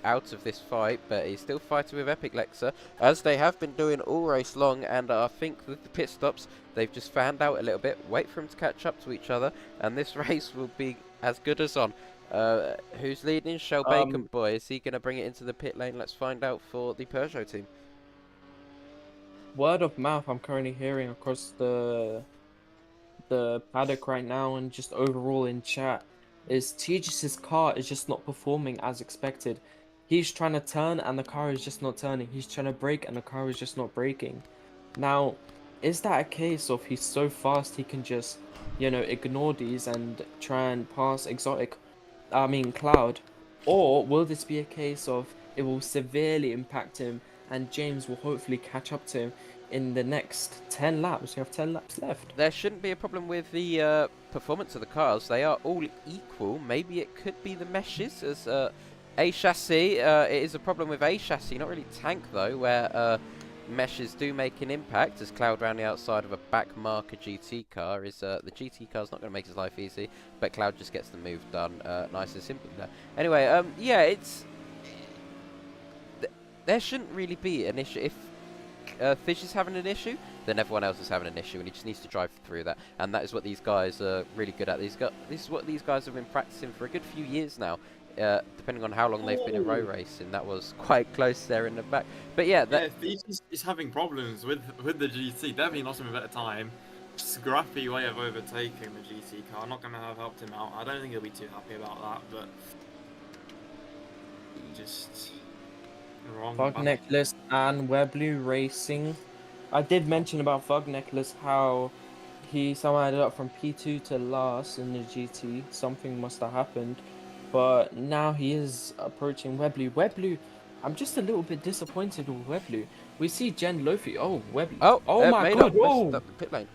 out of this fight, but he's still fighting with Epic Lexer, as they have been doing all race long, and I think with the pit stops, they've just fanned out a little bit, wait for them to catch up to each other, and this race will be as good as on. Who's leading? Shell Bacon Boy. Is he going to bring it into the pit lane? Let's find out for the Peugeot team.
Word of mouth I'm currently hearing across the paddock right now and just overall in chat is Tejas' car is just not performing as expected. He's trying to turn and the car is just not turning. He's trying to brake and the car is just not braking. Now, is that a case of he's so fast he can just, you know, ignore these and try and pass Cloud? Or will this be a case of it will severely impact him and James will hopefully catch up to him in the next 10 laps? We have 10 laps left.
There shouldn't be a problem with the performance of the cars. They are all equal. Maybe it could be the meshes as A chassis. It is a problem with A chassis, not really tank though, where meshes do make an impact. As Cloud round the outside of a back marker GT car is the GT car's not going to make his life easy, but Cloud just gets the move done nice and simple there. Anyway, yeah, it's there shouldn't really be an issue. If Fish is having an issue, then everyone else is having an issue, and he just needs to drive through that. And that is what these guys are really good at. This is what these guys have been practicing for a good few years now. Depending on how long they've been in row racing, that was quite close there in the back. But yeah,
Theja is having problems with the GT. Definitely lost him a better time. Scrappy way of overtaking the GT car. Not going to have helped him out. I don't think he'll be too happy about that, but just wrong.
Fog Necklace and Webley Racing. I did mention about Fog Necklace how he somehow ended up from P2 to last in the GT. Something must have happened. But now he is approaching Webley. Webley, I'm just a little bit disappointed with Webley. We see Jen Lofi. Oh, Webley. Oh my god. Whoa.
Up the pit lane.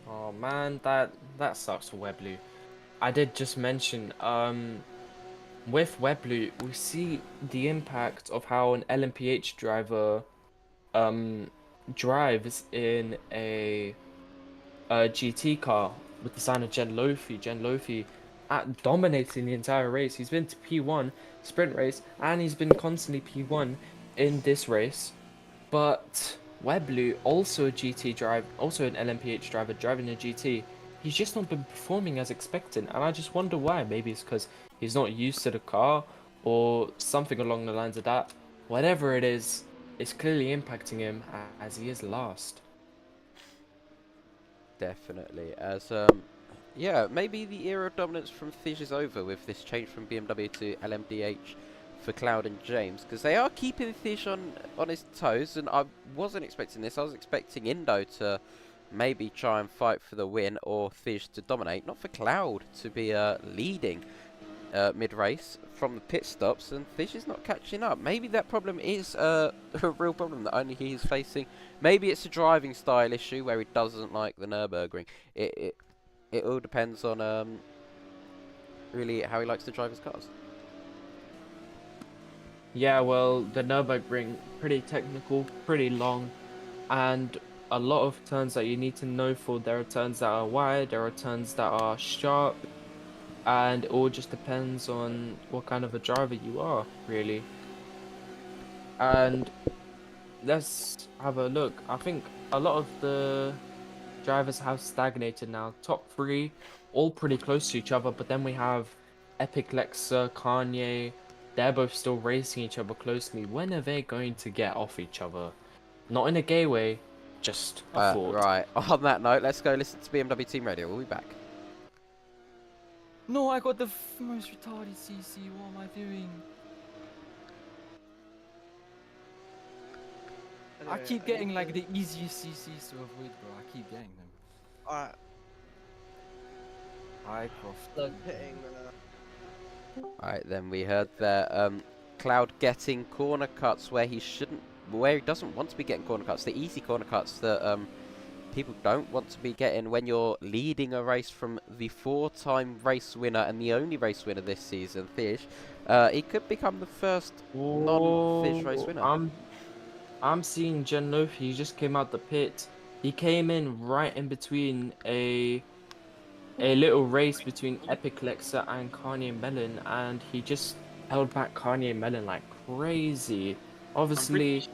Oh man, that sucks for Webley. I did just mention, with Webley, we see the impact of how an LMPH driver drives in a GT car with the sign of Jen Lofi. Jen Lofi dominating the entire race. He's been to P1 sprint race and he's been constantly P1 in this race. But Webley, also a GT driver, also an LMPH driver driving a GT, he's just not been performing as expected, and I just wonder why. Maybe it's because he's not used to the car or something along the lines of that. Whatever it is, it's clearly impacting him as he is last.
Definitely, as yeah, maybe the era of dominance from Fish is over with this change from BMW to LMDH for Cloud and James, because they are keeping Fish on his toes, and I wasn't expecting this. I was expecting Indo to maybe try and fight for the win, or Fish to dominate, not for Cloud to be leading mid-race from the pit stops, and Fish is not catching up. Maybe that problem is a real problem that only he is facing. Maybe it's a driving style issue where he doesn't like the Nurburgring. It all depends on really how he likes to drive his cars.
Yeah, well, the Nurburgring, pretty technical, pretty long, and a lot of turns that you need to know for. There are turns that are wide, there are turns that are sharp, and it all just depends on what kind of a driver you are, really. And let's have a look. I think a lot of the drivers have stagnated now. Top three, all pretty close to each other, but then we have Epic Lexer, Kanye, they're both still racing each other closely. When are they going to get off each other? Not in a gay way, just a thought.
Right. On that note, let's go listen to BMW Team Radio. We'll be back.
No, I got the most retarded CC. What am I doing? I
Anyway,
keep
I
getting
need
like
to-
the easiest CCs to avoid, bro. I keep getting them.
Alright,
Hi, Croft.
so hitting.
Alright, then we heard there, Cloud getting corner cuts where he shouldn't, where he doesn't want to be getting corner cuts. The easy corner cuts that people don't want to be getting when you're leading a race from the 4-time race winner and the only race winner this season, Fish. He could become the first non-Fish race winner.
I'm seeing Jen Lofi. He just came out the pit. He came in right in between a little race between Epic Lexa and Kanye Melon, and he just held back Kanye Melon like crazy. Obviously,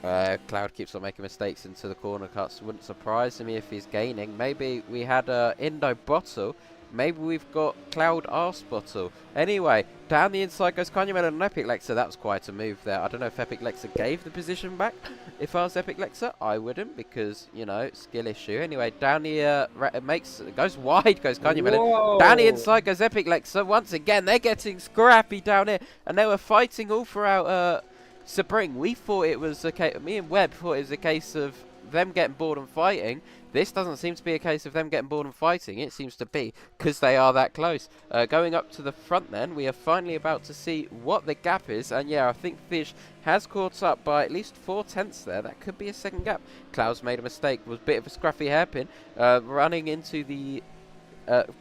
Cloud keeps on making mistakes into the corner cuts. Wouldn't surprise me if he's gaining. Maybe we had Indo Bottle. Maybe we've got Cloud Arse Bottle. Anyway, down the inside goes Kanye Melon and Epic Lexa. That was quite a move there. I don't know if Epic Lexa gave the position back. If I was Epic Lexa, I wouldn't because, you know, skill issue. Anyway, down the goes wide, goes Kanye Melon. Down the inside goes Epic Lexa. Once again, they're getting scrappy down here. And they were fighting all throughout Spring. We thought it was me and Webb thought it was a case of them getting bored and fighting. This doesn't seem to be a case of them getting bored and fighting. It seems to be because they are that close. Going up to the front then, we are finally about to see what the gap is. And yeah, I think Fish has caught up by at least 4/10 there. That could be a second gap. Clouds made a mistake. Was a bit of a scruffy hairpin. Running into the...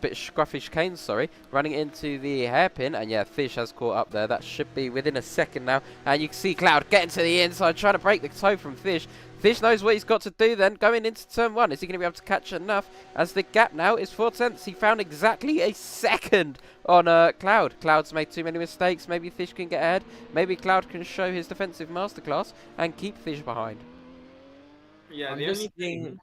bit scruffy chicane, sorry. Running into the hairpin. And yeah, Fish has caught up there. That should be within a second now. And you can see Cloud getting to the inside, trying to break the toe from Fish. Fish knows what he's got to do then, going into turn 1. Is he going to be able to catch enough? As the gap now is 4/10. He found exactly a second on Cloud. Cloud's made too many mistakes. Maybe Fish can get ahead. Maybe Cloud can show his defensive masterclass and keep Fish behind.
Yeah,
I'm
the
just
only thing...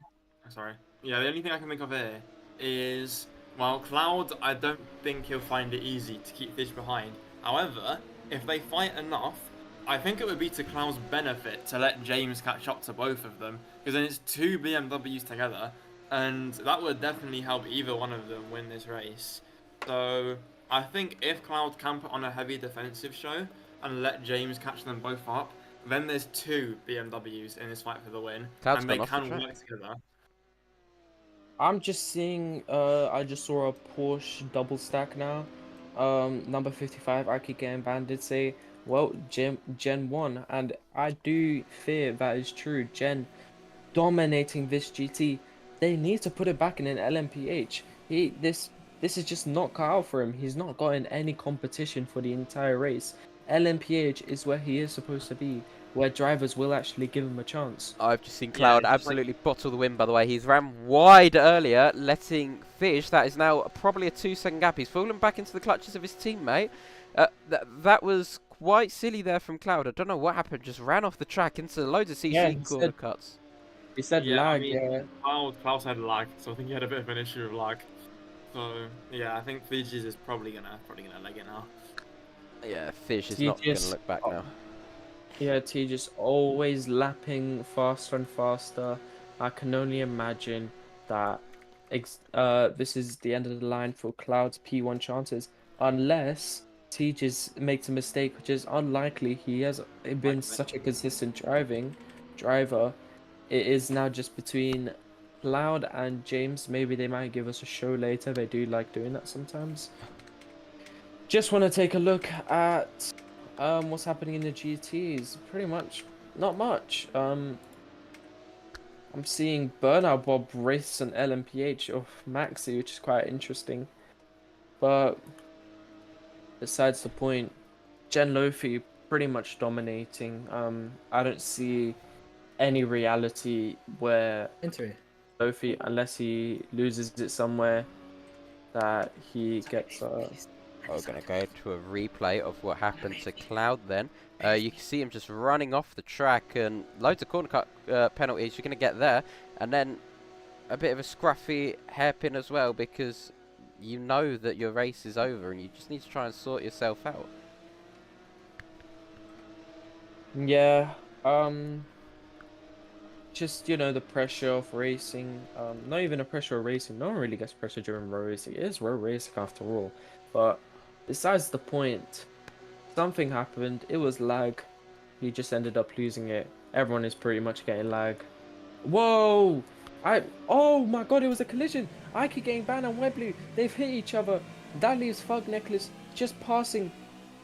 Sorry. Yeah, the only thing I can think of here is... Well, Cloud, I don't think he'll find it easy to keep Fish behind. However, if they fight enough, I think it would be to Cloud's benefit to let James catch up to both of them, because then it's 2 BMWs together, and that would definitely help either one of them win this race. So I think if Cloud can put on a heavy defensive show and let James catch them both up, then there's 2 BMWs in this fight for the win,
Cloud's
and they
gone off the
can
track.
work together.
I'm just seeing. I just saw a Porsche double stack now. Number 55, I keep getting banned. Did say, well, Gen 1, and I do fear that is true. Gen dominating this GT. They need to put it back in an LMPH. This is just not cut out for him. He's not gotten any competition for the entire race. LMPH is where he is supposed to be, where drivers will actually give him a chance.
I've just seen Cloud
just
absolutely bottle the win, by the way. He's ran wide earlier, letting Fish, that is now probably a 2-second gap. He's fallen back into the clutches of his teammate. That was quite silly there from Cloud. I don't know what happened. Just ran off the track into loads of CC
Yeah, he
corner
said-
cuts.
He said
Yeah,
lag,
I mean,
yeah.
Cloud had lag, so I think he had a bit of an issue with lag. So yeah, I think Fiji's is probably gonna leg it now.
Yeah, Fish is not going to
TGS
look back now.
Yeah, T just always lapping faster and faster. I can only imagine that this is the end of the line for Cloud's P1 chances, unless T just makes a mistake, which is unlikely. He has been such a consistent driver. It is now just between Cloud and James. Maybe they might give us a show later. They do like doing that sometimes. Just want to take a look at what's happening in the GTs. Pretty much not much. I'm seeing Burnout Bob race an LMPH of Maxi, which is quite interesting. But besides the point, Jen Lofi pretty much dominating. I don't see any reality where Lofi, unless he loses it somewhere, that he gets
We're going to go to a replay of what happened to Cloud then. You can see him just running off the track and loads of corner cut penalties you're going to get there. And then a bit of a scruffy hairpin as well, because you know that your race is over and you just need to try and sort yourself out.
Yeah. Just, you know, the pressure of racing. Not even the pressure of racing. No one really gets pressure during road racing. It is road racing after all. But besides the point, something happened. It was lag. He just ended up losing it. Everyone is pretty much getting lag. Whoa! Oh my god, it was a collision. Ike getting banned on Webley. They've hit each other. That leaves Fug Necklace just passing.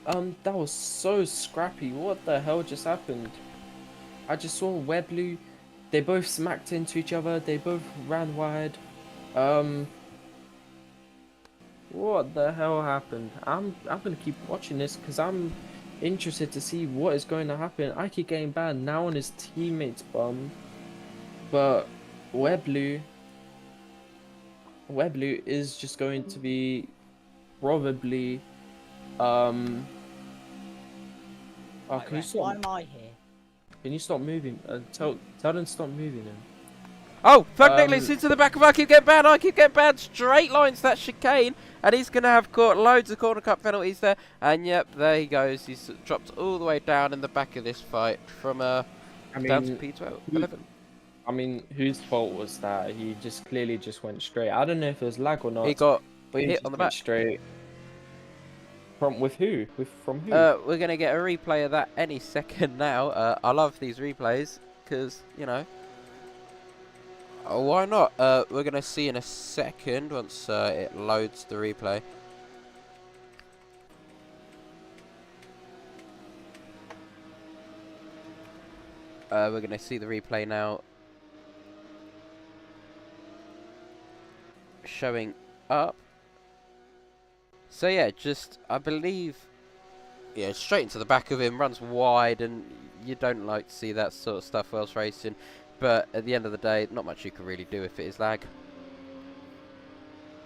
That was so scrappy. What the hell just happened? I just saw Webley. They both smacked into each other. They both ran wide. What the hell happened? I'm gonna keep watching this because I'm interested to see what is going to happen. I keep getting banned now on his teammates bum, but Webley is just going to be probably oh, can you
Why
stop?
am I here?
Can you stop moving? Tell them to stop moving then.
Oh, Fug Nicholas into the back of I keep getting banned. I keep getting banned. Straight lines that chicane, and he's gonna have caught loads of corner cut penalties there. And yep, there he goes. He's dropped all the way down in the back of this fight from down to P12, 11.
I mean, whose fault was that? He just clearly just went straight. I don't know if it was lag or not.
He got
but he
hit
just
on the
went
back.
straight. With who? From who?
We're gonna get a replay of that any second now. I love these replays because you know. Oh, why not? We're gonna see in a second once it loads the replay. We're gonna see the replay now. Showing up. So yeah, just I believe, yeah, straight into the back of him, runs wide, and you don't like to see that sort of stuff whilst racing. But at the end of the day, not much you can really do if it is lag.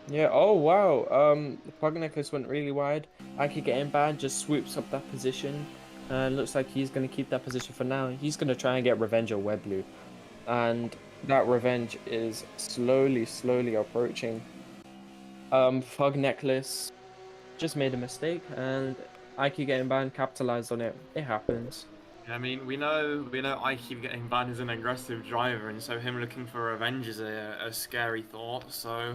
Yeah. Oh wow. The plug necklace went really wide. Ike getting banned just swoops up that position. Looks like he's gonna keep that position for now. He's gonna try and get revenge on Webley, and that revenge is slowly approaching. Fug Necklace just made a mistake, and Ike getting banned capitalized on it. It happens.
I mean, we know I keep getting banned as an aggressive driver, and so him looking for revenge is a scary thought. So,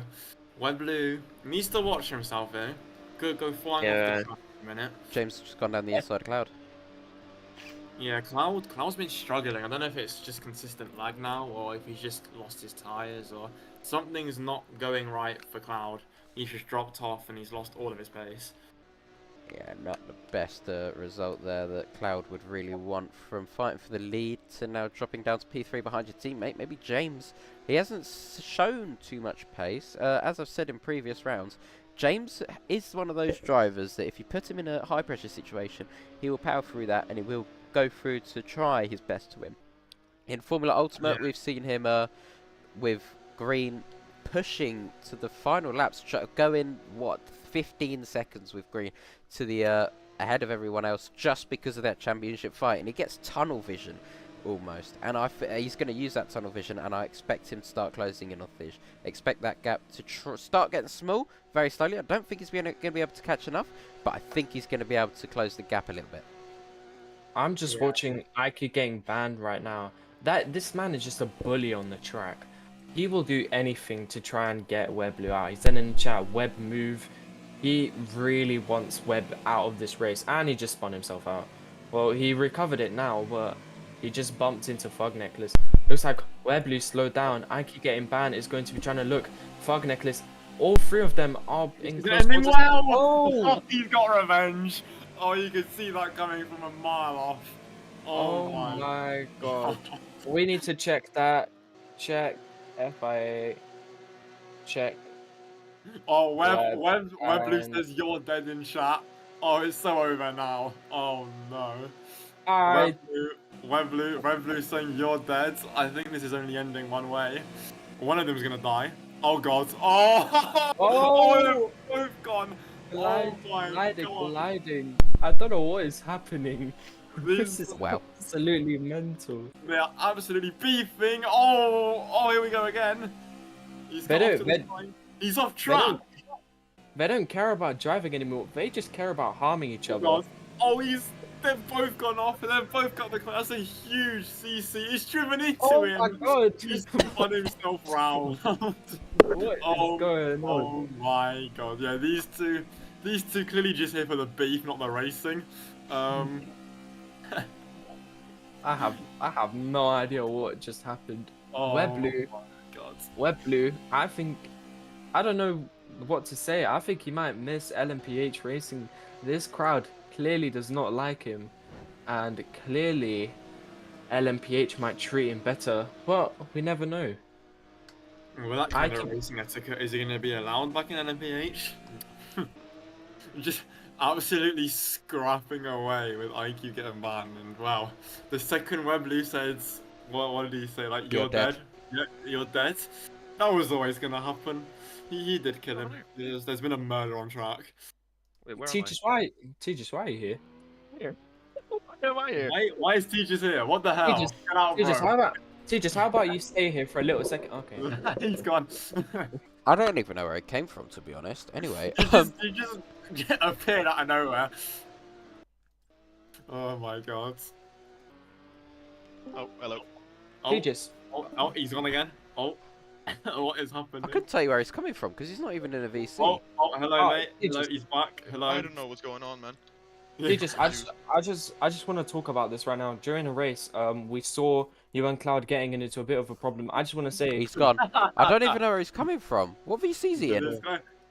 Webley needs to watch himself here. Go flying off the track in a minute.
James has just gone down the inside of Cloud.
Yeah, Cloud's been struggling. I don't know if it's just consistent lag now, or if he's just lost his tyres, or something's not going right for Cloud. He's just dropped off and he's lost all of his pace.
Yeah, not the best result there that Cloud would really want, from fighting for the lead to now dropping down to P3 behind your teammate. Maybe James. He hasn't shown too much pace. As I've said in previous rounds, James is one of those drivers that if you put him in a high pressure situation, he will power through that and he will go through to try his best to win. In Formula Ultimate, we've seen him with Green pushing to the final laps, going what 15 seconds with Green to the ahead of everyone else just because of that championship fight, and he gets tunnel vision almost, and he's going to use that tunnel vision, and I expect him to start closing in on Fish. Expect that gap to start getting small very slowly. I don't think he's going to be able to catch enough, but I think he's going to be able to close the gap a little bit.
I'm just watching Ike getting banned right now. This man is just a bully on the track. He will do anything to try and get Webley out. He's then in the chat, Web move. He really wants Web out of this race, and he just spun himself out. Well, he recovered it now, but he just bumped into Fug Necklace. Looks like Webley slowed down. Ike getting banned is going to be trying to look. Fug Necklace, all three of them are in close quarters.
Oh, he's got revenge. Oh, you can see that coming from a mile off.
Oh my god. We need to check that. Check. FIA. Check.
Oh, Webley says you're dead in chat. Oh, it's so over now. Oh no. Webley saying you're dead. I think this is only ending one way. One of them's gonna die. Oh god. Oh! Oh! Both gone. Oh my god.
Gliding. I don't know what is happening. This is
wow.
Absolutely mental.
They are absolutely beefing. Oh, here we go again. He's off track.
they don't care about driving anymore. They just care about harming each other.
God. Oh, they've both gone off and they've both got the car. That's a huge CC. He's driven into
Oh
him.
my god!
He's spun himself round.
What is
Oh,
going on?
oh my god. Yeah, these two clearly just here for the beef, not the racing.
I have no idea what just happened.
Oh
We're blue.
my god.
We're blue. I don't know what to say. I think he might miss LMPH racing. This crowd clearly does not like him, and clearly LMPH might treat him better. But we never know.
Well, that kind of racing etiquette, is he going to be allowed back in NMPH? Just absolutely scrapping away with IQ getting banned, and wow. The second where Blue says, what did he say? Like, you're dead. Yeah, you're dead. That was always going to happen. He did kill him. There's been a murder on track.
Wait, where am
Teachers, why are you here?
I? Why am I here?
Why is Teachers here? What the hell?
Teachers,
Get out, bro.
Teachers, how about you stay here for a little second? Okay.
He's gone.
I don't even know where it came from, to be honest. Anyway,
you just appeared out of nowhere. Oh my god.
Oh, hello.
Oh,
Teachers.
oh, he's gone again. Oh, what is happening?
I couldn't tell you where he's coming from because he's not even in a VC.
Oh, hello, mate.
he
Hello,
just-
he's back. Hello.
I don't know what's going on, man.
Teachers, I just want to talk about this right now. During the race, we saw you and Cloud getting into a bit of a problem. I just want to say
He's gone. I don't even know where he's coming from. What VC's he in?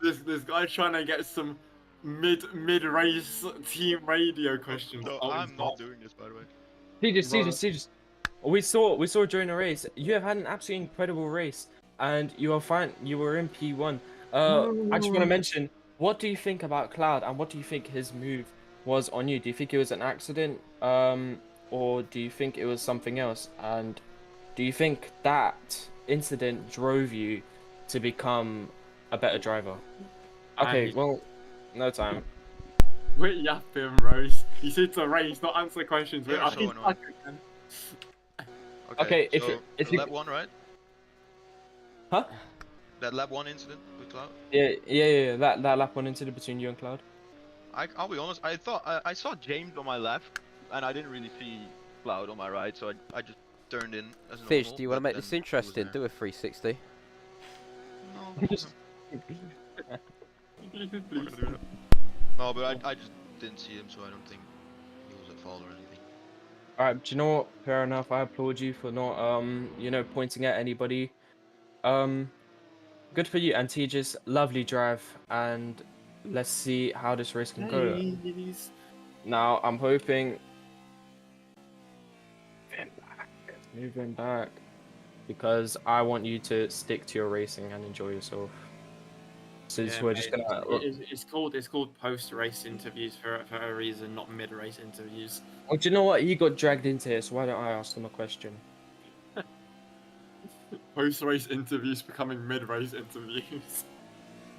This guy trying to get some mid-race team radio questions.
No,
Oh,
I'm
he's
not doing this, by the way.
Teachers. We saw during the race. You have had an absolutely incredible race, and you are fine. You were in P1. I just want to mention, what do you think about Cloud, and what do you think his move was on you? Do you think it was an accident, or do you think it was something else? And do you think that incident drove you to become a better driver? Okay, well, no time.
We're yapping, Rose. He said to race, not answer questions.
Yeah,
We're
so annoying.
Okay, if
so
you- if
the
you-
lab 1, right?
Huh?
That lab 1 incident with Cloud?
Yeah. That lap one incident between you and Cloud.
I'll be honest, I thought I saw James on my left, and I didn't really see Cloud on my right, so I just turned in as normal.
Fish, do you want to
but
make
then
this
he was
interesting?
there.
Do a 360.
No, no, but I just didn't see him, so I don't think he was at fault or anything.
Alright, do you know what? Fair enough. I applaud you for not, pointing at anybody. Good for you, and Tejas. Lovely drive, and let's see how this race can go. Now, I'm hoping. Moving back, because I want you to stick to your racing and enjoy yourself. Since we're just gonna.
It's called post-race interviews for a reason, not mid-race interviews.
Oh, do you know what? He got dragged into it, so why don't I ask him a question?
Post-race interviews becoming mid-race interviews.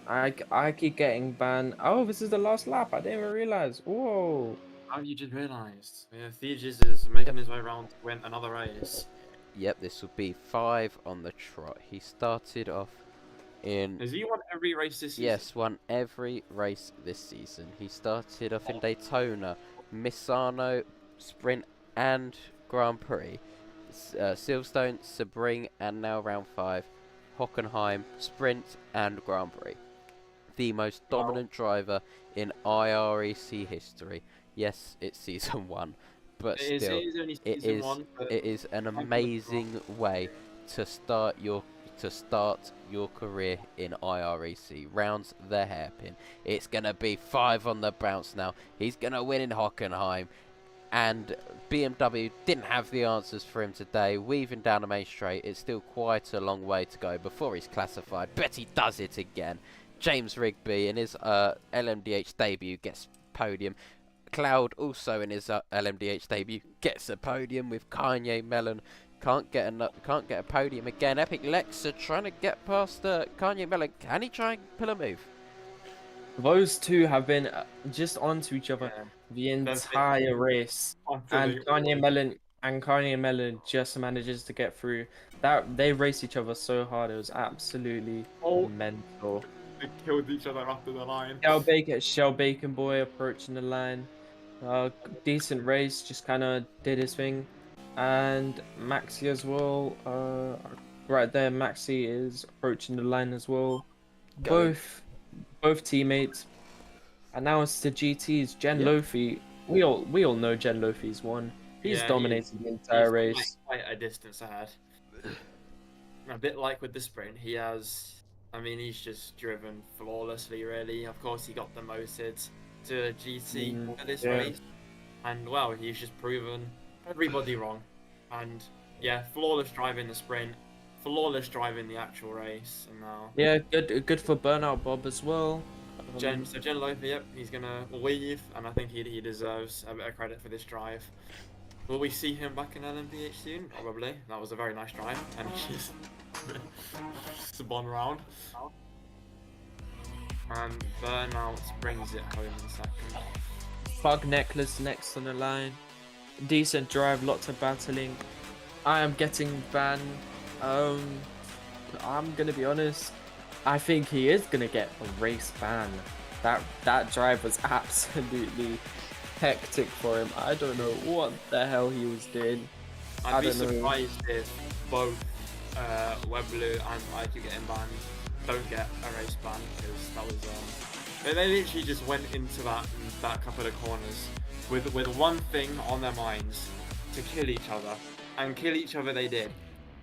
I keep getting banned. Oh, this is the last lap. I didn't even realize. Whoa.
Oh, you just realised. Yeah, Theegis is making his way around to win another race.
Yep, this will be 5 on the trot. He started off in...
Has he won every race this season?
Yes, won every race this season. He started off in Daytona, Misano, Sprint and Grand Prix. Silverstone, Sebring, and now round 5, Hockenheim, Sprint and Grand Prix. The most dominant driver in IREC history. Yes, it's season 1, but
It
still,
is only
it
season
is
1, but
it is an amazing way to start your career in IREC. Rounds the hairpin. It's gonna be 5 on the bounce now. He's gonna win in Hockenheim. And BMW didn't have the answers for him today. Weaving down the main straight, it's still quite a long way to go before he's classified. Bet he does it again. James Rigby in his LMDH debut gets podium. Cloud also in his LMDH debut gets a podium with Kanye Mellon. Can't get a podium again. Epic Lexa trying to get past Kanye Mellon. Can he try and pull a move?
Those two have been just onto each other the
That's
entire race, and Kanye Mellon just manages to get through. That they raced each other so hard, it was absolutely mental.
They killed each other after the line.
Shell Bacon Boy approaching the line. Decent race, just kind of did his thing. And Maxi as well. Right there, Maxi is approaching the line as well.
Going.
Both teammates. And now it's the GTs. Jen
Yep.
Lofi. We all know Jen Lofi's won. He's dominated the entire race.
Quite a distance ahead. A bit like with the sprint, he's just driven flawlessly, really. Of course, he got demoted to GT for this race, and well, he's just proven everybody wrong. And yeah, flawless driving the sprint, flawless driving the actual race, and now
good for Burnout Bob as well.
Jen Lofi, yep, he's gonna leave, and I think he deserves a bit of credit for this drive. Will we see him back in LMPH soon? Probably. That was a very nice drive, and he's spun round. And Burnout brings it home in second.
Bug Necklace next on the line. Decent drive, lots of battling. I am getting banned. I'm gonna be honest. I think he is gonna get a race ban. That drive was absolutely hectic for him. I don't know what the hell he was doing.
I'd be surprised if both Webblue and IQ getting banned don't get a race ban, because that was they literally just went into that couple of corners with one thing on their minds: to kill each other, and kill each other they did.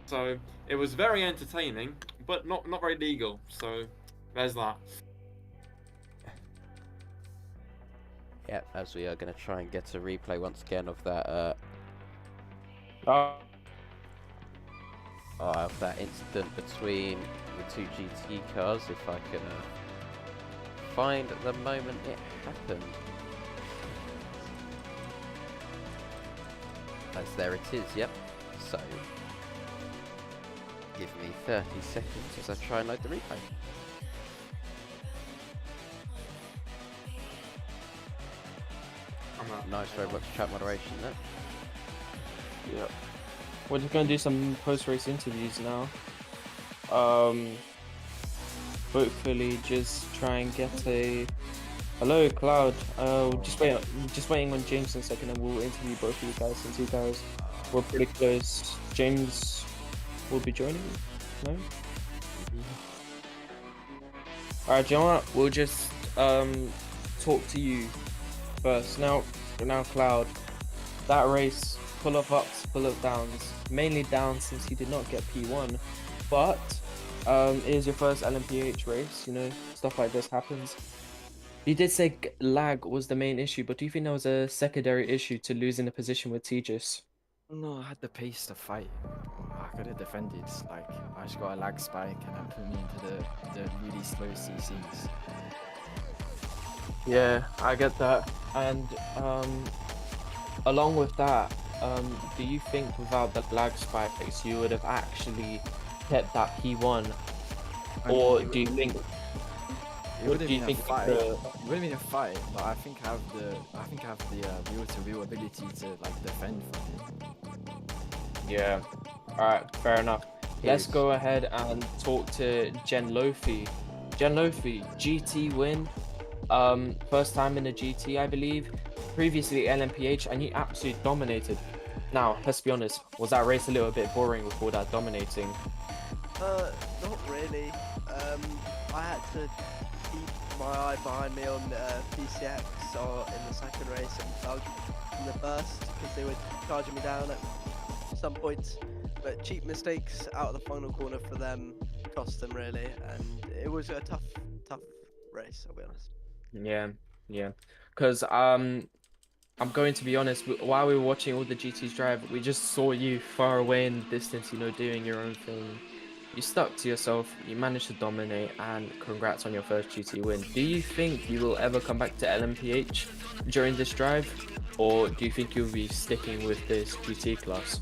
So it was very entertaining, but not very legal. So there's that.
Yeah, as we are going to try and get a replay once again of that of that incident between the two GT cars, if I can find the moment it happened. As there it is, yep. So, give me 30 seconds as I try and load the replay. Nice Roblox chat moderation there.
Yep. We're just gonna do some post-race interviews now. Hopefully just try and get a hello Cloud. Just waiting on James in a second, and we'll interview both of you guys since you guys were pretty close. James will be joining. No. Alright, do you know what? We'll just talk to you first. Now Cloud, that race, full of ups, full of downs. Mainly down since you did not get P1, but it is your first LMPH race, you know, stuff like this happens. You did say lag was the main issue, but do you think there was a secondary issue to losing the position with Tejas?
No, I had the pace to fight. I could have defended. Like, I just got a lag spike and that put me into the really slow CCs.
Yeah, I get that. And along with that, do you think without the lag spikes you would have actually kept that P1? Or do you think
it would have been a fight? It would have been a fight, but I think I have the real-to-real ability to like defend from it.
Yeah. Alright, fair enough. Let's go ahead and talk to Jen Lofi. Jen Lofi, GT win. First time in a GT, I believe. Previously LMPH, and you absolutely dominated. Now, let's be honest, was that race a little bit boring with all that dominating?
Not really. I had to keep my eye behind me on PCX or in the second race and Bug in the first, because they were charging me down at some points. But cheap mistakes out of the final corner for them cost them really, and it was a tough race, I'll be honest.
Yeah. Because I'm going to be honest, while we were watching all the GTs drive, we just saw you far away in the distance, you know, doing your own thing. You stuck to yourself, you managed to dominate, and congrats on your first GT win. Do you think you will ever come back to LMPH during this drive? Or do you think you'll be sticking with this GT class?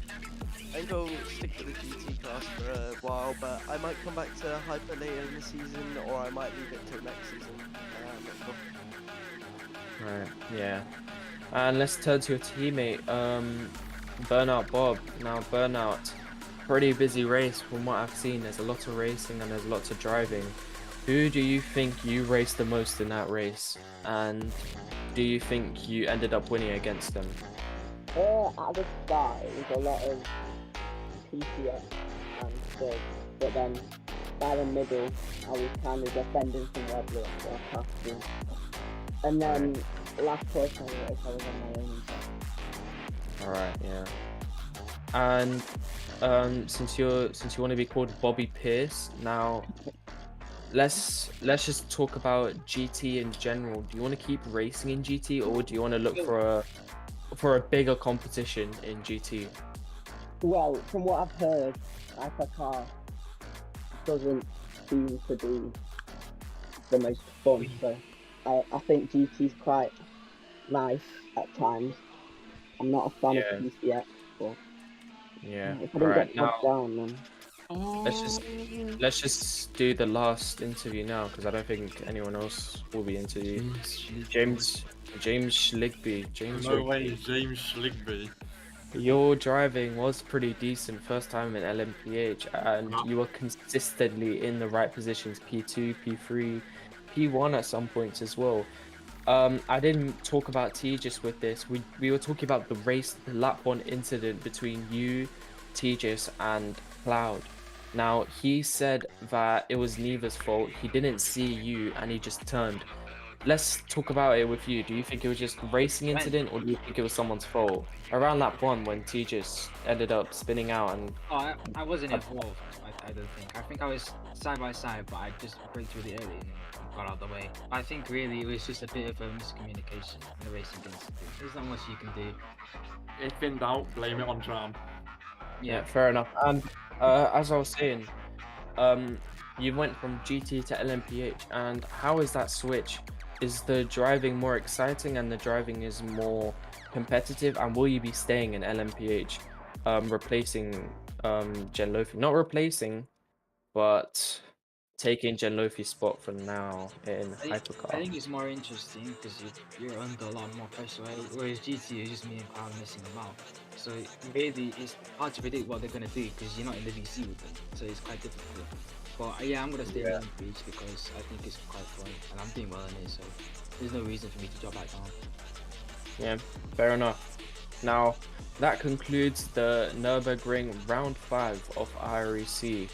I think I'll stick to the GT class for a while, but I might come back to Hyper later in the season, or I might leave it till next season. I'm not sure.
Right, yeah. And let's turn to a teammate, Burnout Bob. Now Burnout, pretty busy race from what I've seen. There's a lot of racing and there's lots of driving. Who do you think you raced the most in that race? And do you think you ended up winning against them?
At the start, it was a lot of PCS and stuff, but then by the middle, I was kind of defending from Roblox, so I passed them. And then last push I race, I was on my own.
Alright, yeah. And since you want to be called Bobby Pierce, now let's just talk about GT in general. Do you want to keep racing in GT, or do you want to look for a bigger competition in GT?
Well, from what I've heard, hypercar doesn't seem to be the most fun, so I think GT's quite nice at times. I'm not a fan of PCX, but
Yeah.
if I don't get bogged down, then
Let's just do the last interview now, because I don't think anyone else will be interviewed. James Schligby.
James Schligby.
Your driving was pretty decent first time in LMPH, and you were consistently in the right positions, P2, P3, P1 at some points as well. I didn't talk about Tejas with this. We were talking about the lap 1 incident between you, Tejas, and Cloud. Now, he said that it was neither's fault. He didn't see you and he just turned. Let's talk about it with you. Do you think it was just a racing incident, or do you think it was someone's fault? Around lap 1 when Tejas ended up spinning out and...
Oh, I wasn't involved, I don't think. I think I was side by side, but I just braked really early and got out of the way. I think really it was just a bit of a miscommunication in the racing incident. There's not much you can do.
If in doubt, blame it on Tram.
Yeah, fair enough. And as I was saying, you went from GT to LMPH, and how is that switch? Is the driving more exciting and the driving is more competitive, and will you be staying in LMPH, replacing Genlofi? Not replacing, but taking Genlofi's spot for now in Hypercar.
I think it's more interesting because you're under a lot more pressure, right? Whereas GT is just me and Cloud messing them out. So really, it's hard to predict what they're gonna do because you're not in the VC with them. So it's quite difficult. But yeah, I'm gonna stay in LMPH because I think it's quite fun and I'm doing well in it. So there's no reason for me to drop back down.
Yeah, fair enough. Now, that concludes the Nurburgring round 5 of IREC.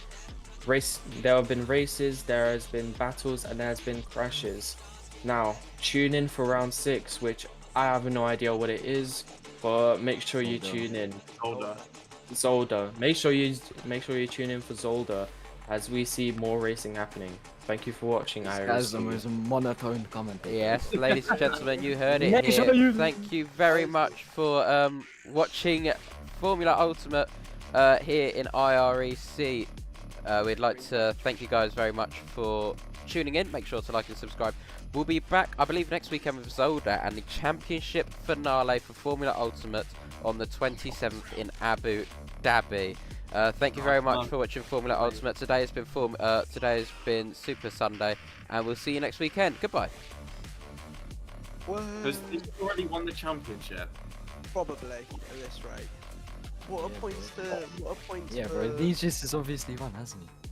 There have been races, there has been battles, and there has been crashes. Now, tune in for round 6, which I have no idea what it is, but make sure you tune in. Zolder. Make sure you tune in for Zolder as we see more racing happening. Thank you for watching.
This guy's the most monotone commentator.
Yes, ladies and gentlemen, you heard it here. Thank you very much for watching Formula Ultimate here in IREC. We'd like to thank you guys very much for tuning in. Make sure to like and subscribe. We'll be back, I believe, next weekend with Zolder and the championship finale for Formula Ultimate on the 27th in Abu Dhabi. Thank you very much for watching Formula Ultimate. Today has been Super Sunday, and we'll see you next weekend. Goodbye.
Has he already won the championship?
Probably at this rate. What a points to
Yeah, bro, Legis has obviously won, hasn't he?